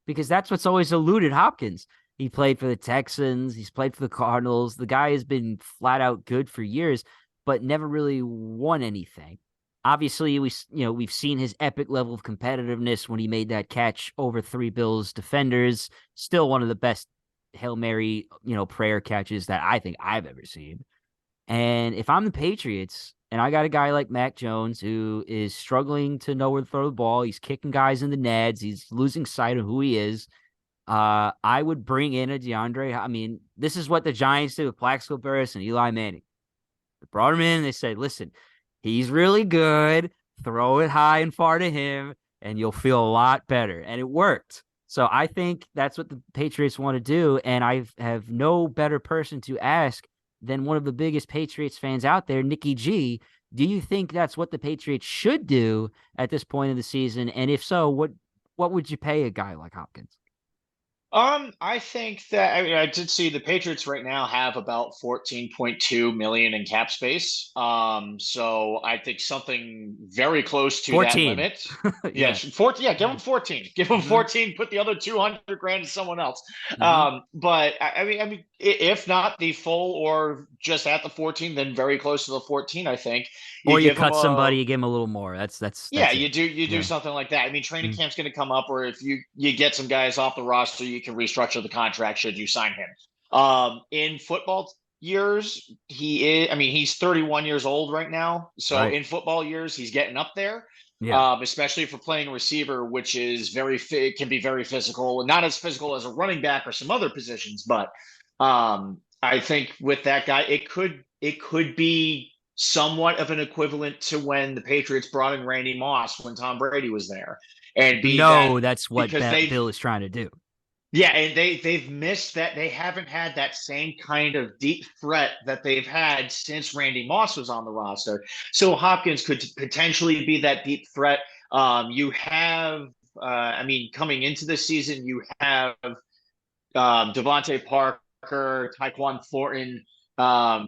because that's what's always eluded Hopkins. He played for the Texans. He's played for the Cardinals. The guy has been flat out good for years, but never really won anything. Obviously, we've seen his epic level of competitiveness when he made that catch over 3 Bills defenders. Still one of the best Hail Mary, prayer catches that I think I've ever seen. And if I'm the Patriots and I got a guy like Mac Jones who is struggling to know where to throw the ball, he's kicking guys in the nads, he's losing sight of who he is, I would bring in a DeAndre. I mean, this is what the Giants did with Plaxico Burress and Eli Manning. They brought him in and they said, listen, he's really good. Throw it high and far to him, and you'll feel a lot better. And it worked. So I think that's what the Patriots want to do. And I have no better person to ask than one of the biggest Patriots fans out there, Nikki G. Do you think that's what the Patriots should do at this point of the season? And if so, what would you pay a guy like Hopkins? I think that, I did see the Patriots right now have about 14.2 million in cap space. So I think something very close to 14. that limit. Yes, 14. Yeah, give them 14. Give them 14. Put the other 200 grand to someone else. But I mean, if not the full or just at the 14, then very close to the 14, I think. Or you give him cut somebody, you give him a little more. That's yeah, it. you do Yeah. something like that. I mean, training Mm. camp's going to come up, or if you get some guys off the roster, you can restructure the contract should you sign him. In football years, he is. I mean, he's 31 years old right now, so Right. in football years, he's getting up there. Yeah. Especially for playing receiver, which is can be very physical, not as physical as a running back or some other positions, but I think with that guy, it could be somewhat of an equivalent to when the Patriots brought in Randy Moss when Tom Brady was there, and be that That's what because Bill is trying to do. yeah, and they've missed that. They haven't had that same kind of deep threat that they've had since Randy Moss was on the roster. So Hopkins could potentially be that deep threat. You have, I mean, coming into the season, you have Devontae Parker, Tyquan Thornton,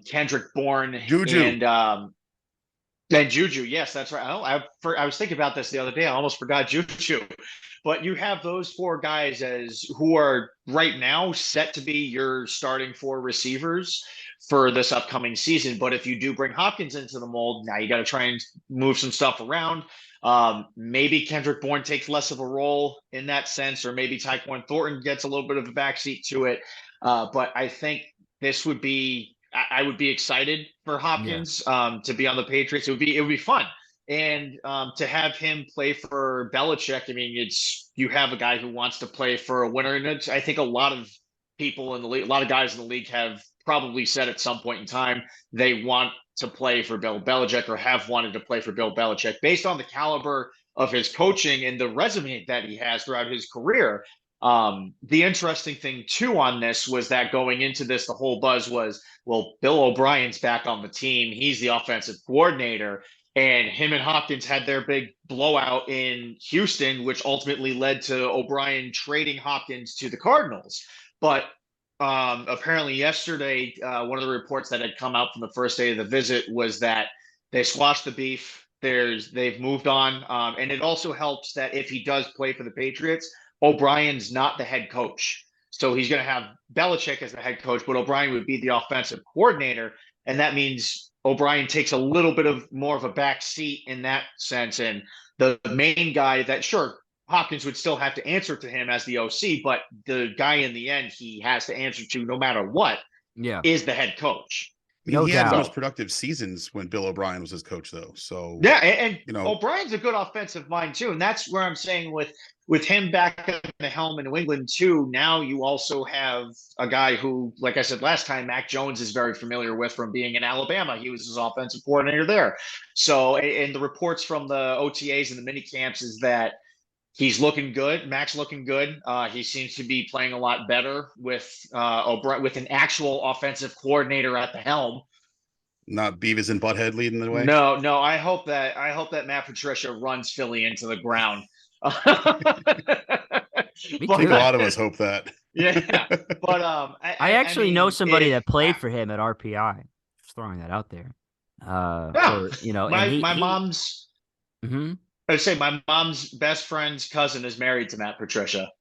Kendrick Bourne, Juju. and Juju. Yes, that's right. I was thinking about this the other day. I almost forgot Juju. But you have those four guys as who are right now set to be your starting four receivers for this upcoming season. But if you do bring Hopkins into the mold, now you got to try and move some stuff around. Maybe Kendrick Bourne takes less of a role in that sense, or maybe Tyquan Thornton gets a little bit of a backseat to it. But I think this would be I would be excited for Hopkins to be on the Patriots. It would be fun. And to have him play for Belichick, I mean, you have a guy who wants to play for a winner. And I think a lot of people in the league, a lot of guys in the league have probably said at some point in time they want to play for Bill Belichick or have wanted to play for Bill Belichick based on the caliber of his coaching and the resume that he has throughout his career. The interesting thing too on this was that going into this, the whole buzz was, well, Bill O'Brien's back on the team. He's the offensive coordinator. And him and Hopkins had their big blowout in Houston, which ultimately led to O'Brien trading Hopkins to the Cardinals. But apparently yesterday, one of the reports that had come out from the first day of the visit was that they squashed the beef. They've moved on. And it also helps that if he does play for the Patriots, O'Brien's not the head coach. So he's going to have Belichick as the head coach, but O'Brien would be the offensive coordinator. And that means O'Brien takes a little bit of more of a back seat in that sense. And the main guy that, sure, Hopkins would still have to answer to him as the OC, but the guy in the end he has to answer to no matter what is the head coach. He had the most productive seasons when Bill O'Brien was his coach, though. So yeah, and you know, O'Brien's a good offensive mind too, and that's where I'm saying with him back at the helm in New England too. Now you also have a guy who, like I said last time, Mac Jones is very familiar with from being in Alabama. He was his offensive coordinator there. So, and the reports from the OTAs and the mini camps is that he's looking good. Mac's looking good. He seems to be playing a lot better with O'Brien, with an actual offensive coordinator at the helm. Not Beavis and Butthead leading the way. No. I hope that Matt Patricia runs Philly into the ground. I think a lot of us hope that. Yeah, but I actually know somebody that played for him at RPI. Just throwing that out there. My mom's. Mm-hmm. I'd say my mom's best friend's cousin is married to Matt Patricia.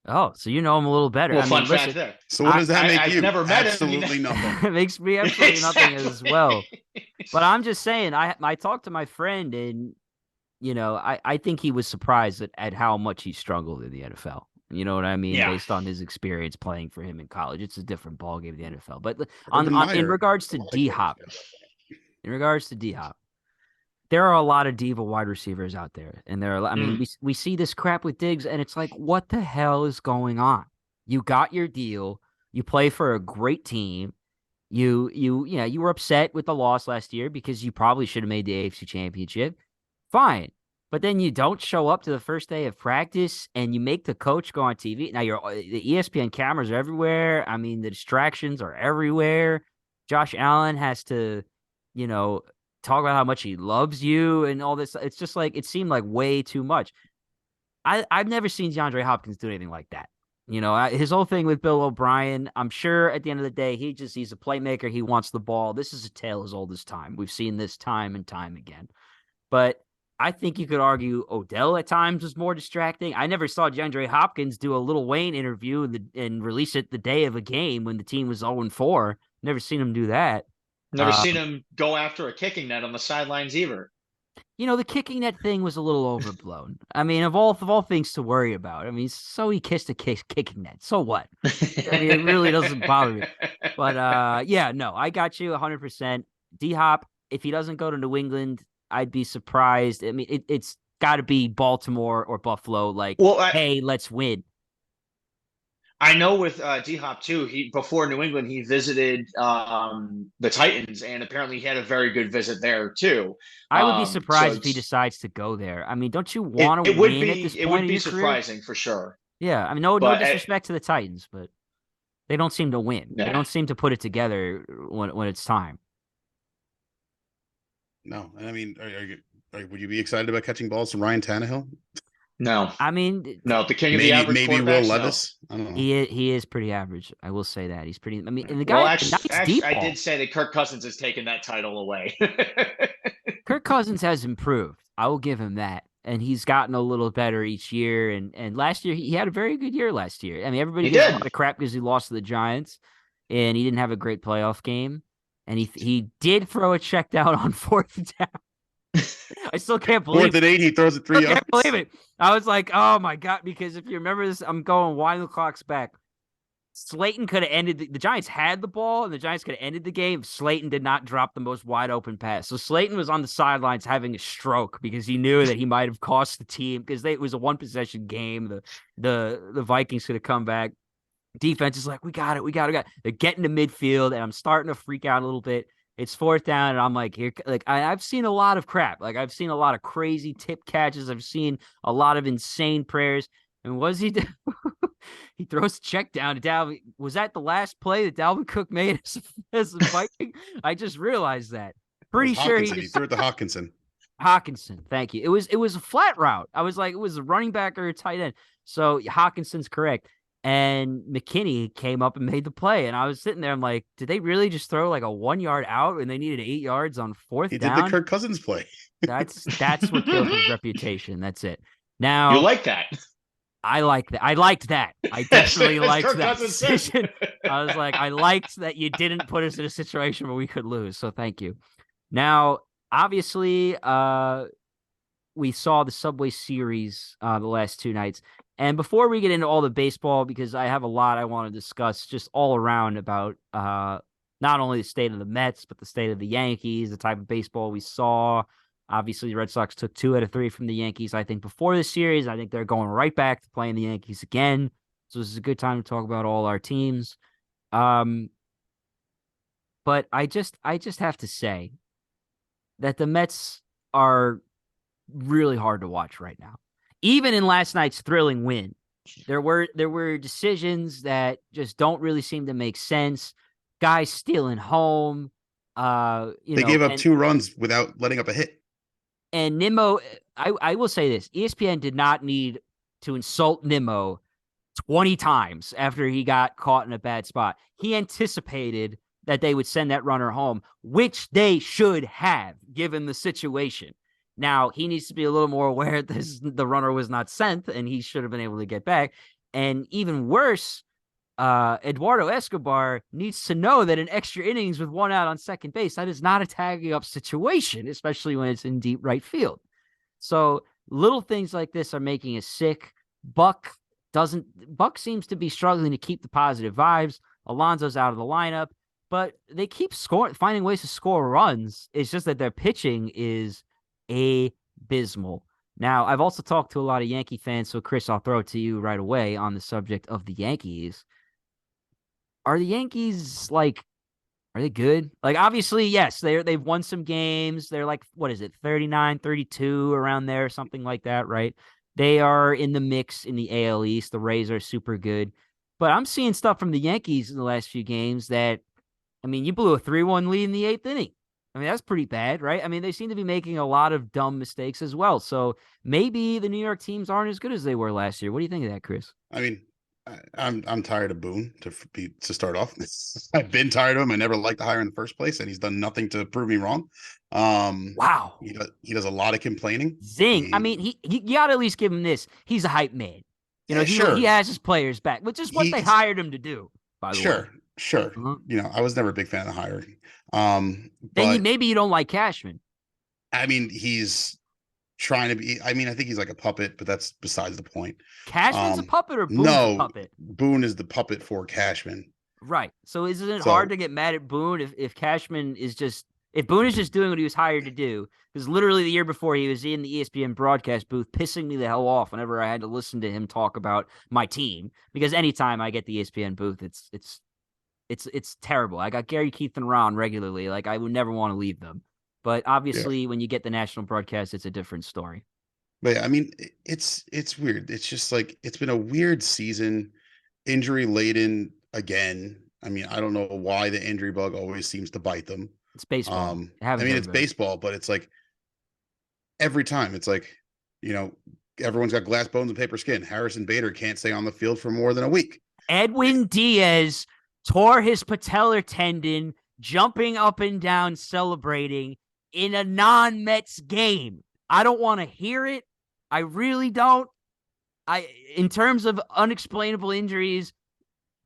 Oh, so you know him a little better. Well, fun fact there. So what does that make you? I've never met absolutely him. nothing. It makes me absolutely nothing as well. But I'm just saying, I talked to my friend, and I think he was surprised at how much he struggled in the NFL. You know what I mean? Yeah. Based on his experience playing for him in college, it's a different ballgame in the NFL. But in regards to D-Hop, there are a lot of diva wide receivers out there, and we see this crap with Diggs, and it's like, what the hell is going on? You got your deal, you play for a great team, you were upset with the loss last year because you probably should have made the AFC Championship. Fine, but then you don't show up to the first day of practice, and you make the coach go on TV. Now the ESPN cameras are everywhere. I mean, the distractions are everywhere. Josh Allen has to, talk about how much he loves you and all this. It's just like, it seemed like way too much. I've never seen DeAndre Hopkins do anything like that. His whole thing with Bill O'Brien, I'm sure at the end of the day, he's a playmaker. He wants the ball. This is a tale as old as time. We've seen this time and time again. But I think you could argue Odell at times was more distracting. I never saw DeAndre Hopkins do a Lil Wayne interview and release it the day of a game when the team was 0-4. Never seen him do that. Never seen him go after a kicking net on the sidelines either. The kicking net thing was a little overblown. I mean, of all things to worry about. I mean, so he kissed a kicking net. So what? I mean, it really doesn't bother me. But yeah, no, I got you 100%. D-Hop, if he doesn't go to New England, I'd be surprised. I mean, it's got to be Baltimore or Buffalo. Like, hey, let's win. I know with D-Hop too. Before New England, he visited the Titans, and apparently he had a very good visit there too. I would be surprised if he decides to go there. I mean, don't you want to win at this point? It would be surprising for sure. Yeah, I mean, no disrespect to the Titans, but they don't seem to win. Yeah. They don't seem to put it together when it's time. No, I mean, would you be excited about catching balls from Ryan Tannehill? No, I mean, no. The king of the average. Maybe Will Levis. No. I don't know. He is pretty average. I will say that he's pretty. I mean, and the guy. Well, actually, I did say that Kirk Cousins has taken that title away. Kirk Cousins has improved. I will give him that, and he's gotten a little better each year. And last year he had a very good year. Last year, I mean, everybody gave a lot of crap because he lost to the Giants, and he didn't have a great playoff game. And he did throw a check down on 4th down. I still can't believe 4th and 8, he throws it 3 yards. I can't believe it. I was like, oh my God, because if you remember this, I'm going wind the clocks back. Slayton could have ended the Giants had the ball, and the Giants could have ended the game if Slayton did not drop the most wide open pass. So Slayton was on the sidelines having a stroke because he knew that he might have cost the team because it was a 1-possession game. The Vikings could have come back. Defense is like, we got it. They're getting to midfield, and I'm starting to freak out a little bit. It's 4th down, and I'm like, here, like I've seen a lot of crap. Like I've seen a lot of crazy tip catches. I've seen a lot of insane prayers. And what does he do? He throws a check down to Dalvin. Was that the last play that Dalvin Cook made as a Viking? I just realized that. Pretty sure he threw it to Hawkinson. Hawkinson, thank you. It was a flat route. I was like, it was a running back or a tight end. So Hawkinson's correct. And McKinney came up and made the play. And I was sitting there, I'm like, did they really just throw like a 1 yard out and they needed 8 yards on 4th down? He did the Kirk Cousins play. That's what killed his reputation. That's it. Now you like that. I like that. I liked that. I definitely liked that decision. I was like, I liked that you didn't put us in a situation where we could lose. So thank you. Now, obviously, we saw the Subway Series the last 2 nights. And before we get into all the baseball, because I have a lot I want to discuss just all around about not only the state of the Mets, but the state of the Yankees, the type of baseball we saw. Obviously, the Red Sox took 2 out of 3 from the Yankees. I think before this series, I think they're going right back to playing the Yankees again. So this is a good time to talk about all our teams. But I just have to say that the Mets are really hard to watch right now. Even in last night's thrilling win, there were decisions that just don't really seem to make sense. Guys stealing home. They gave up 2 runs without letting up a hit. And Nimmo, I will say this: ESPN did not need to insult Nimmo 20 times after he got caught in a bad spot. He anticipated that they would send that runner home, which they should have, given the situation. Now, he needs to be a little more aware that the runner was not sent, and he should have been able to get back. And even worse, Eduardo Escobar needs to know that in extra innings with 1 out on second base, that is not a tagging up situation, especially when it's in deep right field. So little things like this are making us sick. Buck seems to be struggling to keep the positive vibes. Alonso's out of the lineup, but they keep finding ways to score runs. It's just that their pitching is abysmal. Now, I've also talked to a lot of Yankee fans, so Chris, I'll throw it to you right away on the subject of the Yankees. Are the Yankees, are they good? Obviously, yes, they've won some games. They're 39, 32, around there, something like that, right? They are in the mix in the AL East. The Rays are super good. But I'm seeing stuff from the Yankees in the last few games that, you blew a 3-1 lead in the 8th inning. That's pretty bad, right? They seem to be making a lot of dumb mistakes as well. So maybe the New York teams aren't as good as they were last year. What do you think of that, Chris? I'm tired of Boone to start off. I've been tired of him. I never liked the hire in the first place, and he's done nothing to prove me wrong. Wow. He does a lot of complaining. Zing. I mean, he you got to at least give him this. He's a hype man. You know, sure. he has his players back, which is what they hired him to do, by the way. Sure. You know, I was never a big fan of the hiring. Then maybe you don't like Cashman. I mean, he's trying to be. I mean, I think he's like a puppet, but that's besides the point. Cashman's a puppet, or Boone's a puppet? Boone is the puppet for Cashman. Right. So isn't it hard to get mad at Boone if Cashman is just if Boone is just doing what he was hired to do? Because literally the year before he was in the ESPN broadcast booth, pissing me the hell off whenever I had to listen to him talk about my team. Because anytime I get the ESPN booth, it's terrible. I got Gary, Keith, and Ron regularly. Like I would never want to leave them. But obviously, when you get the national broadcast, it's a different story. But I mean, it's weird. It's just like it's been a weird season, injury laden again. I mean, I don't know why the injury bug always seems to bite them. It's baseball. I mean, it's baseball, but it's like every time it's like, you know, everyone's got glass bones and paper skin. Harrison Bader can't stay on the field for more than a week. Edwin Diaz tore his patellar tendon, jumping up and down, celebrating in a non-Mets game. I don't want to hear it. I really don't. In terms of unexplainable injuries,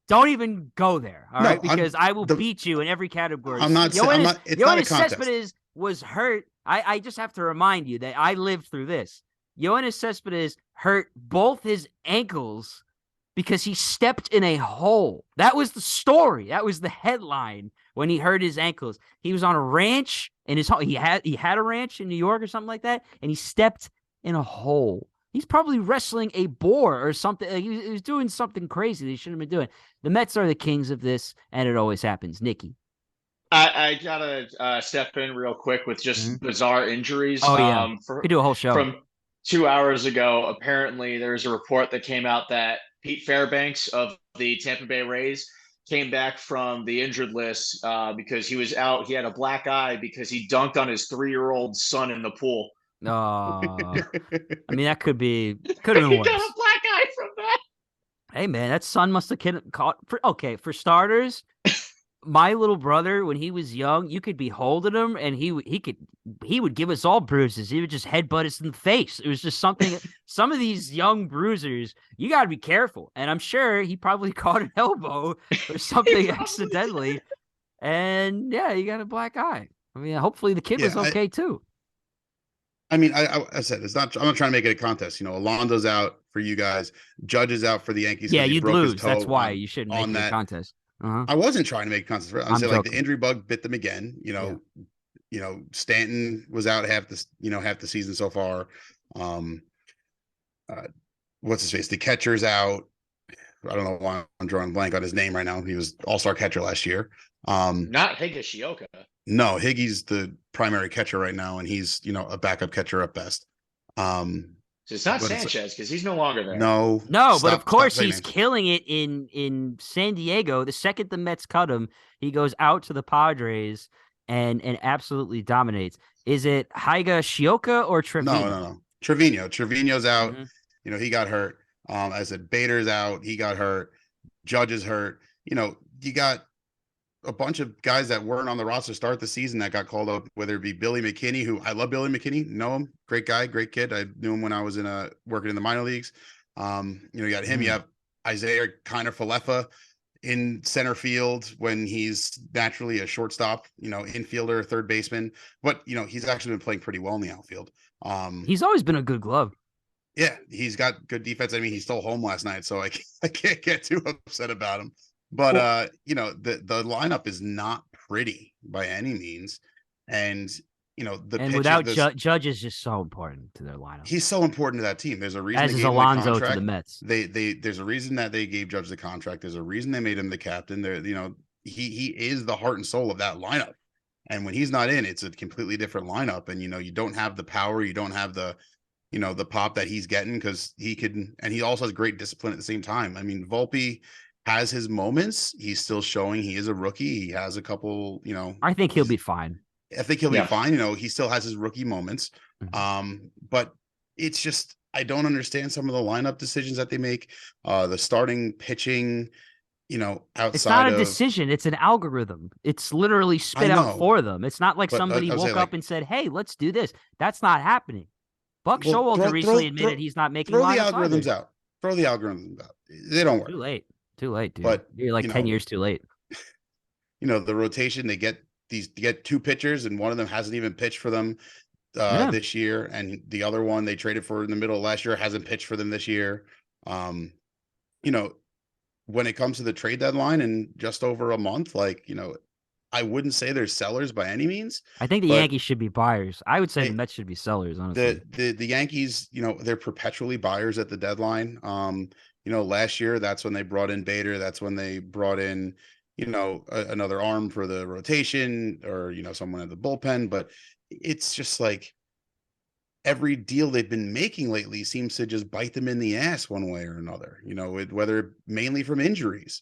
don't even go there. All right, because I will beat you in every category. I'm not. It's not a contest. Cespedes was hurt. I just have to remind you that I lived through this. Yoenis Cespedes hurt both his ankles because he stepped in a hole. That was the story. That was the headline when he hurt his ankles. He was on a ranch in his home. He had a ranch in New York or something like that, and he stepped in a hole. He's probably wrestling a boar or something. He was doing something crazy that he shouldn't have been doing. The Mets are the kings of this, and it always happens. Nikki. I gotta step in real quick with just bizarre injuries. Oh, yeah. We could do a whole show. From 2 hours ago, apparently there's a report that came out that Pete Fairbanks of the Tampa Bay Rays came back from the injured list because he was out. He had a black eye because he dunked on his 3-year-old son in the pool. I mean, that could have been worse. He got a black eye from that. Hey, man, that son must have caught. For starters, my little brother, when he was young, you could be holding him, and he would give us all bruises. He would just headbutt us in the face. It was just something. Some of these young bruisers, you got to be careful. And I'm sure he probably caught an elbow or something accidentally. And yeah, he got a black eye. I mean, hopefully the kid was okay too. I mean, I said it's not. I'm not trying to make it a contest. You know, Alonso's out for you guys. Judge is out for the Yankees. Yeah, you'd lose. That's why you shouldn't make it a contest. I wasn't trying to make a contest. I'm saying like the injury bug bit them again. You know, Stanton was out half the season so far. What's his face? The catcher's out. I don't know why I'm drawing a blank on his name right now. He was all-star catcher last year. Not Higashioka. No, Higgy's the primary catcher right now, and he's, you know, a backup catcher at best. So it's not Sanchez because he's no longer there. No, but of course he's killing it in San Diego. The second the Mets cut him, he goes out to the Padres and absolutely dominates. Is it Higashioka or Trevino? No. Trevino's out. You know, he got hurt. I said Bader's out. He got hurt. Judge is hurt. You know, you got a bunch of guys that weren't on the roster to start the season that got called up, whether it be Billy McKinney, who I love Billy McKinney, know him, great guy, great kid. I knew him when I was working in the minor leagues. You know, you got him, you have Isaiah Kiner-Falefa in center field when he's naturally a shortstop, you know, infielder, third baseman, but you know, he's actually been playing pretty well in the outfield. He's always been a good glove. Yeah, he's got good defense. I mean, he stole home last night, so I can't get too upset about him. But you know, the lineup is not pretty by any means, and you know without Judge is just so important to their lineup. He's so important to that team. There's a reason. As is Alonso to the Mets. There's a reason that they gave Judge the contract. There's a reason they made him the captain. You know, he is the heart and soul of that lineup. And when he's not in, it's a completely different lineup. And you know, you don't have the power. You don't have the, you know, the pop that he's getting because he can, and he also has great discipline at the same time. I mean, Volpe has his moments. He's still showing he is a rookie. He has a couple, you know. I think he'll be fine. I think he'll be fine. You know, he still has his rookie moments. But it's just, I don't understand some of the lineup decisions that they make. The starting pitching, It's not outside a of, decision. It's an algorithm. It's literally I spit out know, for them. It's not like but somebody I was saying, woke up like, and said, hey, let's do this. That's not happening. Buck well, Showalter recently admitted he's not making throw the lineups algorithms either. out. Throw the algorithms out. They don't work. Too late. Too late, dude. But You're like you 10 know, years too late. the rotation, they get two pitchers, and one of them hasn't even pitched for them Yeah. this year, and the other one they traded for in the middle of last year hasn't pitched for them this year. You know, when it comes to the trade deadline in just over a month, I wouldn't say they're sellers by any means. I think the but Yankees should be buyers. I would say the they- Mets should be sellers, honestly. the Yankees, they're perpetually buyers at the deadline. Last year, that's when they brought in Bader. That's when they brought in, another arm for the rotation, or, someone at the bullpen. But it's just like every deal they've been making lately seems to just bite them in the ass one way or another, whether mainly from injuries.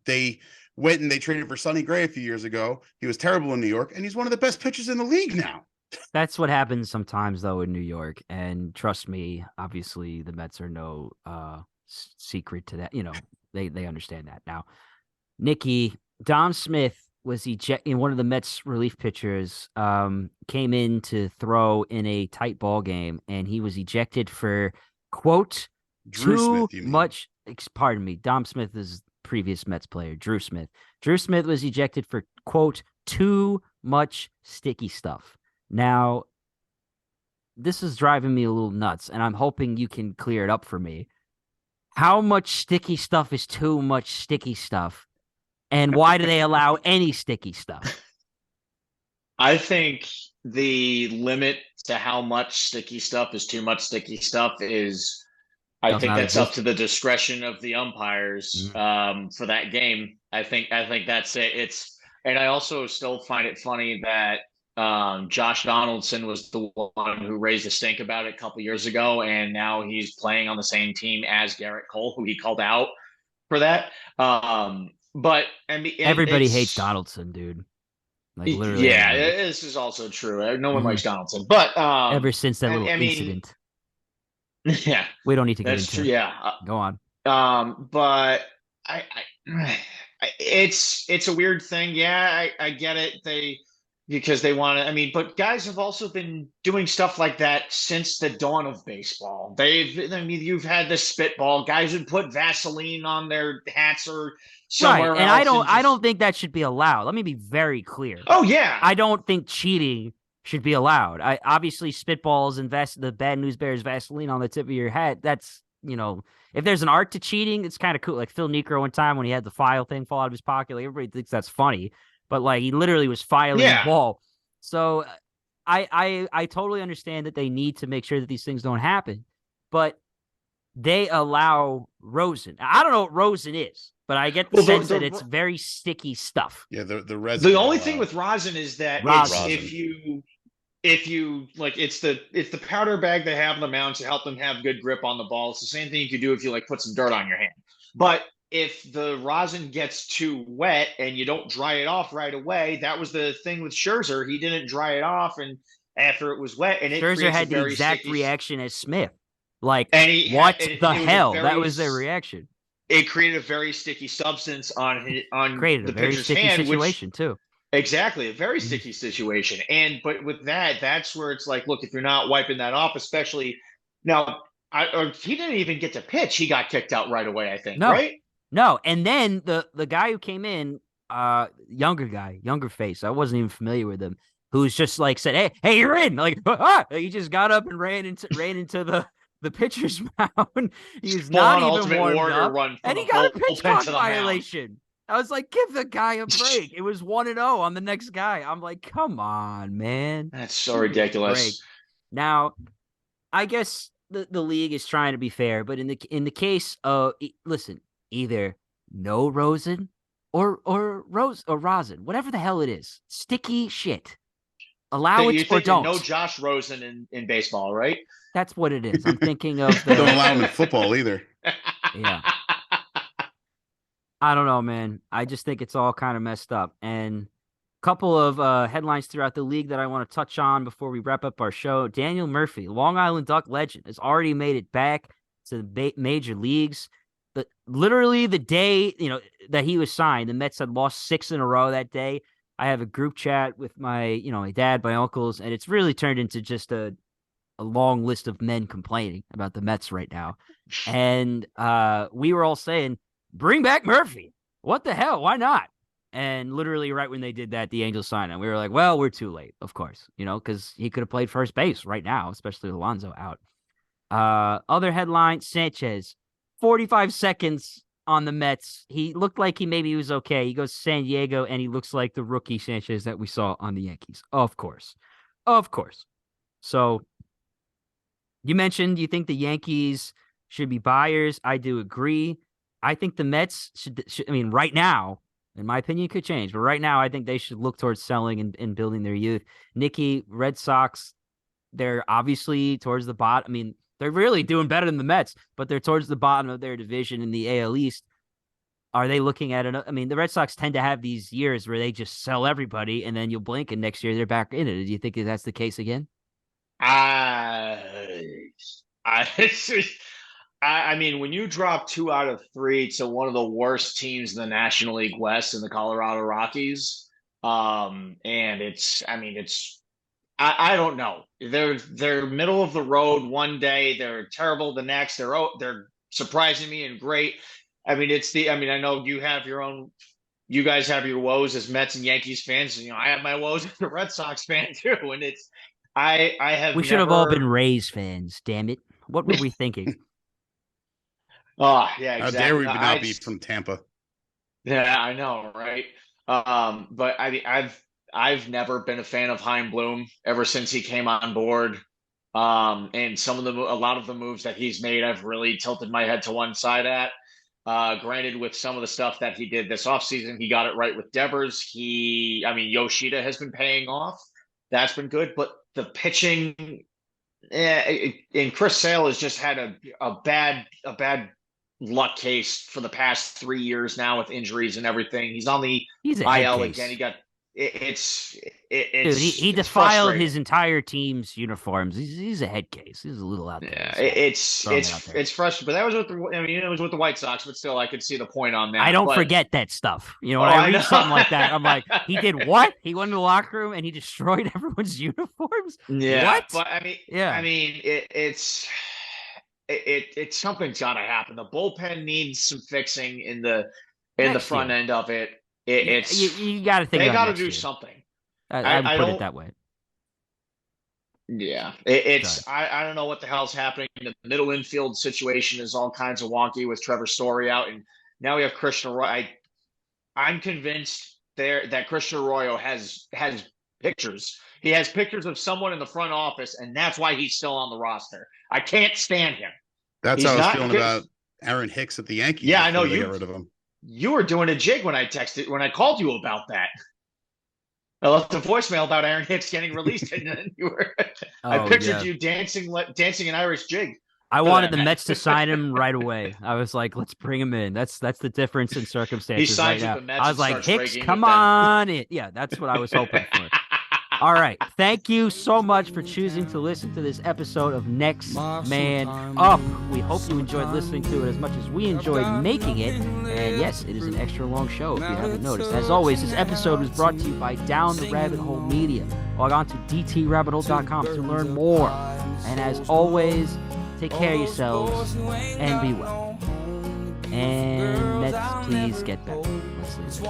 They went and they traded for Sonny Gray a few years ago. He was terrible in New York, and he's one of the best pitchers in the league now. That's what happens sometimes, though, in New York. And trust me, obviously, the Mets are no secret to that. They understand that. Now, Nikki, Dom Smith was ejected in one of the Mets relief pitchers, came in to throw in a tight ball game, and he was ejected for, quote, Drew too Smith, you mean? much. Pardon me. Dom Smith is previous Mets player, Drew Smith. Drew Smith was ejected for, quote, too much sticky stuff. Now, this is driving me a little nuts, and I'm hoping you can clear it up for me. How much sticky stuff is too much sticky stuff? And why do they allow any sticky stuff? I think the limit to how much sticky stuff is too much sticky stuff is, I Does think not that's exist. up to the discretion of the umpires for that game. I think that's it. And I also still find it funny that Josh Donaldson was the one who raised a stink about it a couple years ago, and now he's playing on the same team as Garrett Cole, who he called out for that. But I mean, Everybody hates Donaldson, dude. Like literally. Yeah, everybody. this is also true. No one likes Donaldson, but Ever since that little I mean, incident, yeah, we don't need to get that's into true. it. Yeah, Go on. but it's a weird thing. Yeah, I get it. Because they want to. I mean, but guys have also been doing stuff like that since the dawn of baseball. You've had the spitball. Guys would put Vaseline on their hats or somewhere Right, and else. I don't think that should be allowed. Let me be very clear. Oh yeah, I don't think cheating should be allowed. I obviously spitballs and the bad news bears Vaseline on the tip of your hat. That's if there's an art to cheating, it's kind of cool. Like Phil Niekro one time when he had the file thing fall out of his pocket, like everybody thinks that's funny, but like he literally was filing the ball. So I totally understand that they need to make sure that these things don't happen, but they allow rosin. I don't know what rosin is, but I get the sense that it's very sticky stuff. Yeah, the resin. The only thing with rosin is that if you like, it's the powder bag they have on the mound to help them have good grip on the ball. It's the same thing you could do if you like put some dirt on your hand. But if the rosin gets too wet and you don't dry it off right away, that was the thing with Scherzer. He didn't dry it off, and after it was wet, and Scherzer had the exact reaction as Smith. Like, what the hell? That was their reaction. It created a very sticky substance on created the a very pitcher's sticky hand, situation too. Exactly, a very sticky situation. But with that's where it's like, look, if you're not wiping that off, especially now, he didn't even get to pitch. He got kicked out right away, I think. Right? No, and then the guy who came in, younger face, I wasn't even familiar with him, who's just like said, "Hey, you're in!" Like, he just got up and ran into the pitcher's mound. He's not even warmed up, and he got a pitch clock violation. I was like, give the guy a break. It was 1-0 on the next guy. I'm like, come on, man. That's so ridiculous. Now, I guess the league is trying to be fair, but in the case of listen. Either no rosin or rosin, whatever the hell it is, sticky shit. Allow it or don't. No Josh Rosen in baseball, right? That's what it is. I'm thinking of don't allow him in football either. Yeah. I don't know, man. I just think it's all kind of messed up. And Couple of headlines throughout the league that I want to touch on before we wrap up our show. Daniel Murphy, Long Island Duck legend, has already made it back to the major leagues. Literally the day that he was signed, the Mets had lost 6 in a row that day. I have a group chat with my dad, my uncles, and it's really turned into just a long list of men complaining about the Mets right now. And we were all saying, bring back Murphy. What the hell? Why not? And literally right when they did that, the Angels signed him. We were like, well, we're too late, of course, because he could have played first base right now, especially with Alonso out. Other headline, Sanchez, 45 seconds on the Mets. He looked like he was okay. He goes to San Diego, and he looks like the rookie Sanchez that we saw on the Yankees. Of course. So you mentioned you think the Yankees should be buyers. I do agree. I think the Mets should right now, in my opinion, it could change. But right now, I think they should look towards selling and building their youth. Nikki, Red Sox, they're obviously towards the bottom. They're really doing better than the Mets, but they're towards the bottom of their division in the AL East. Are they looking at it? The Red Sox tend to have these years where they just sell everybody, and then you'll blink, and next year they're back in it. Do you think that's the case again? When you drop 2 out of 3 to one of the worst teams in the National League West in the Colorado Rockies, and I don't know. They're middle of the road one day, they're terrible the next. They're surprising me and great. I know you guys have your woes as Mets and Yankees fans. I have my woes as a Red Sox fan too, and we should have all been Rays fans. Damn it! What were we thinking? Oh yeah, exactly. How dare we not be from Tampa? Yeah, I know, right? But I've never been a fan of Chaim Bloom ever since he came on board. And a lot of the moves that he's made, I've really tilted my head to one side at. Granted, with some of the stuff that he did this offseason, he got it right with Devers. Yoshida has been paying off. That's been good. But the pitching, and Chris Sale has just had a bad luck case for the past 3 years now with injuries and everything. He's on the IL again. He got he defiled his entire team's uniforms. He's a head case. He's a little out there. Yeah, it's frustrating. But that was it was with the White Sox, but still, I could see the point on that. I don't forget that stuff. When I read something like that, I'm like, he did what? He went in the locker room and he destroyed everyone's uniforms. Yeah, what? But it's something's got to happen. The bullpen needs some fixing in the front end of it. You got to think they got to do something. I put it that way. Yeah, I don't know what the hell's happening. The middle infield situation is all kinds of wonky with Trevor Story out, and now we have Christian Arroyo. I'm convinced that Christian Arroyo has pictures. He has pictures of someone in the front office, and that's why he's still on the roster. I can't stand him. That's how I was feeling about Aaron Hicks at the Yankees. Yeah, I know you got rid of him. You were doing a jig when I called you about that. I left a voicemail about Aaron Hicks getting released, and then I pictured you dancing an Irish jig. I wanted the Mets to sign him right away. I was like, let's bring him in. That's the difference in circumstances. He signs right with now. the Mets. I was like, Hicks, come on in. Yeah, that's what I was hoping for. All right. Thank you so much for choosing to listen to this episode of Next Man Up. We hope you enjoyed listening to it as much as we enjoyed making it. And yes, it is an extra long show if you haven't noticed. As always, this episode was brought to you by Down the Rabbit Hole Media. Log on to dtrabbithole.com to learn more. And as always, take care of yourselves and be well. And Mets, please get better. Let's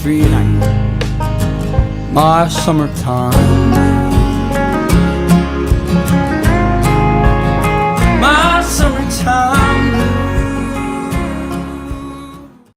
leave it. Good night. My summertime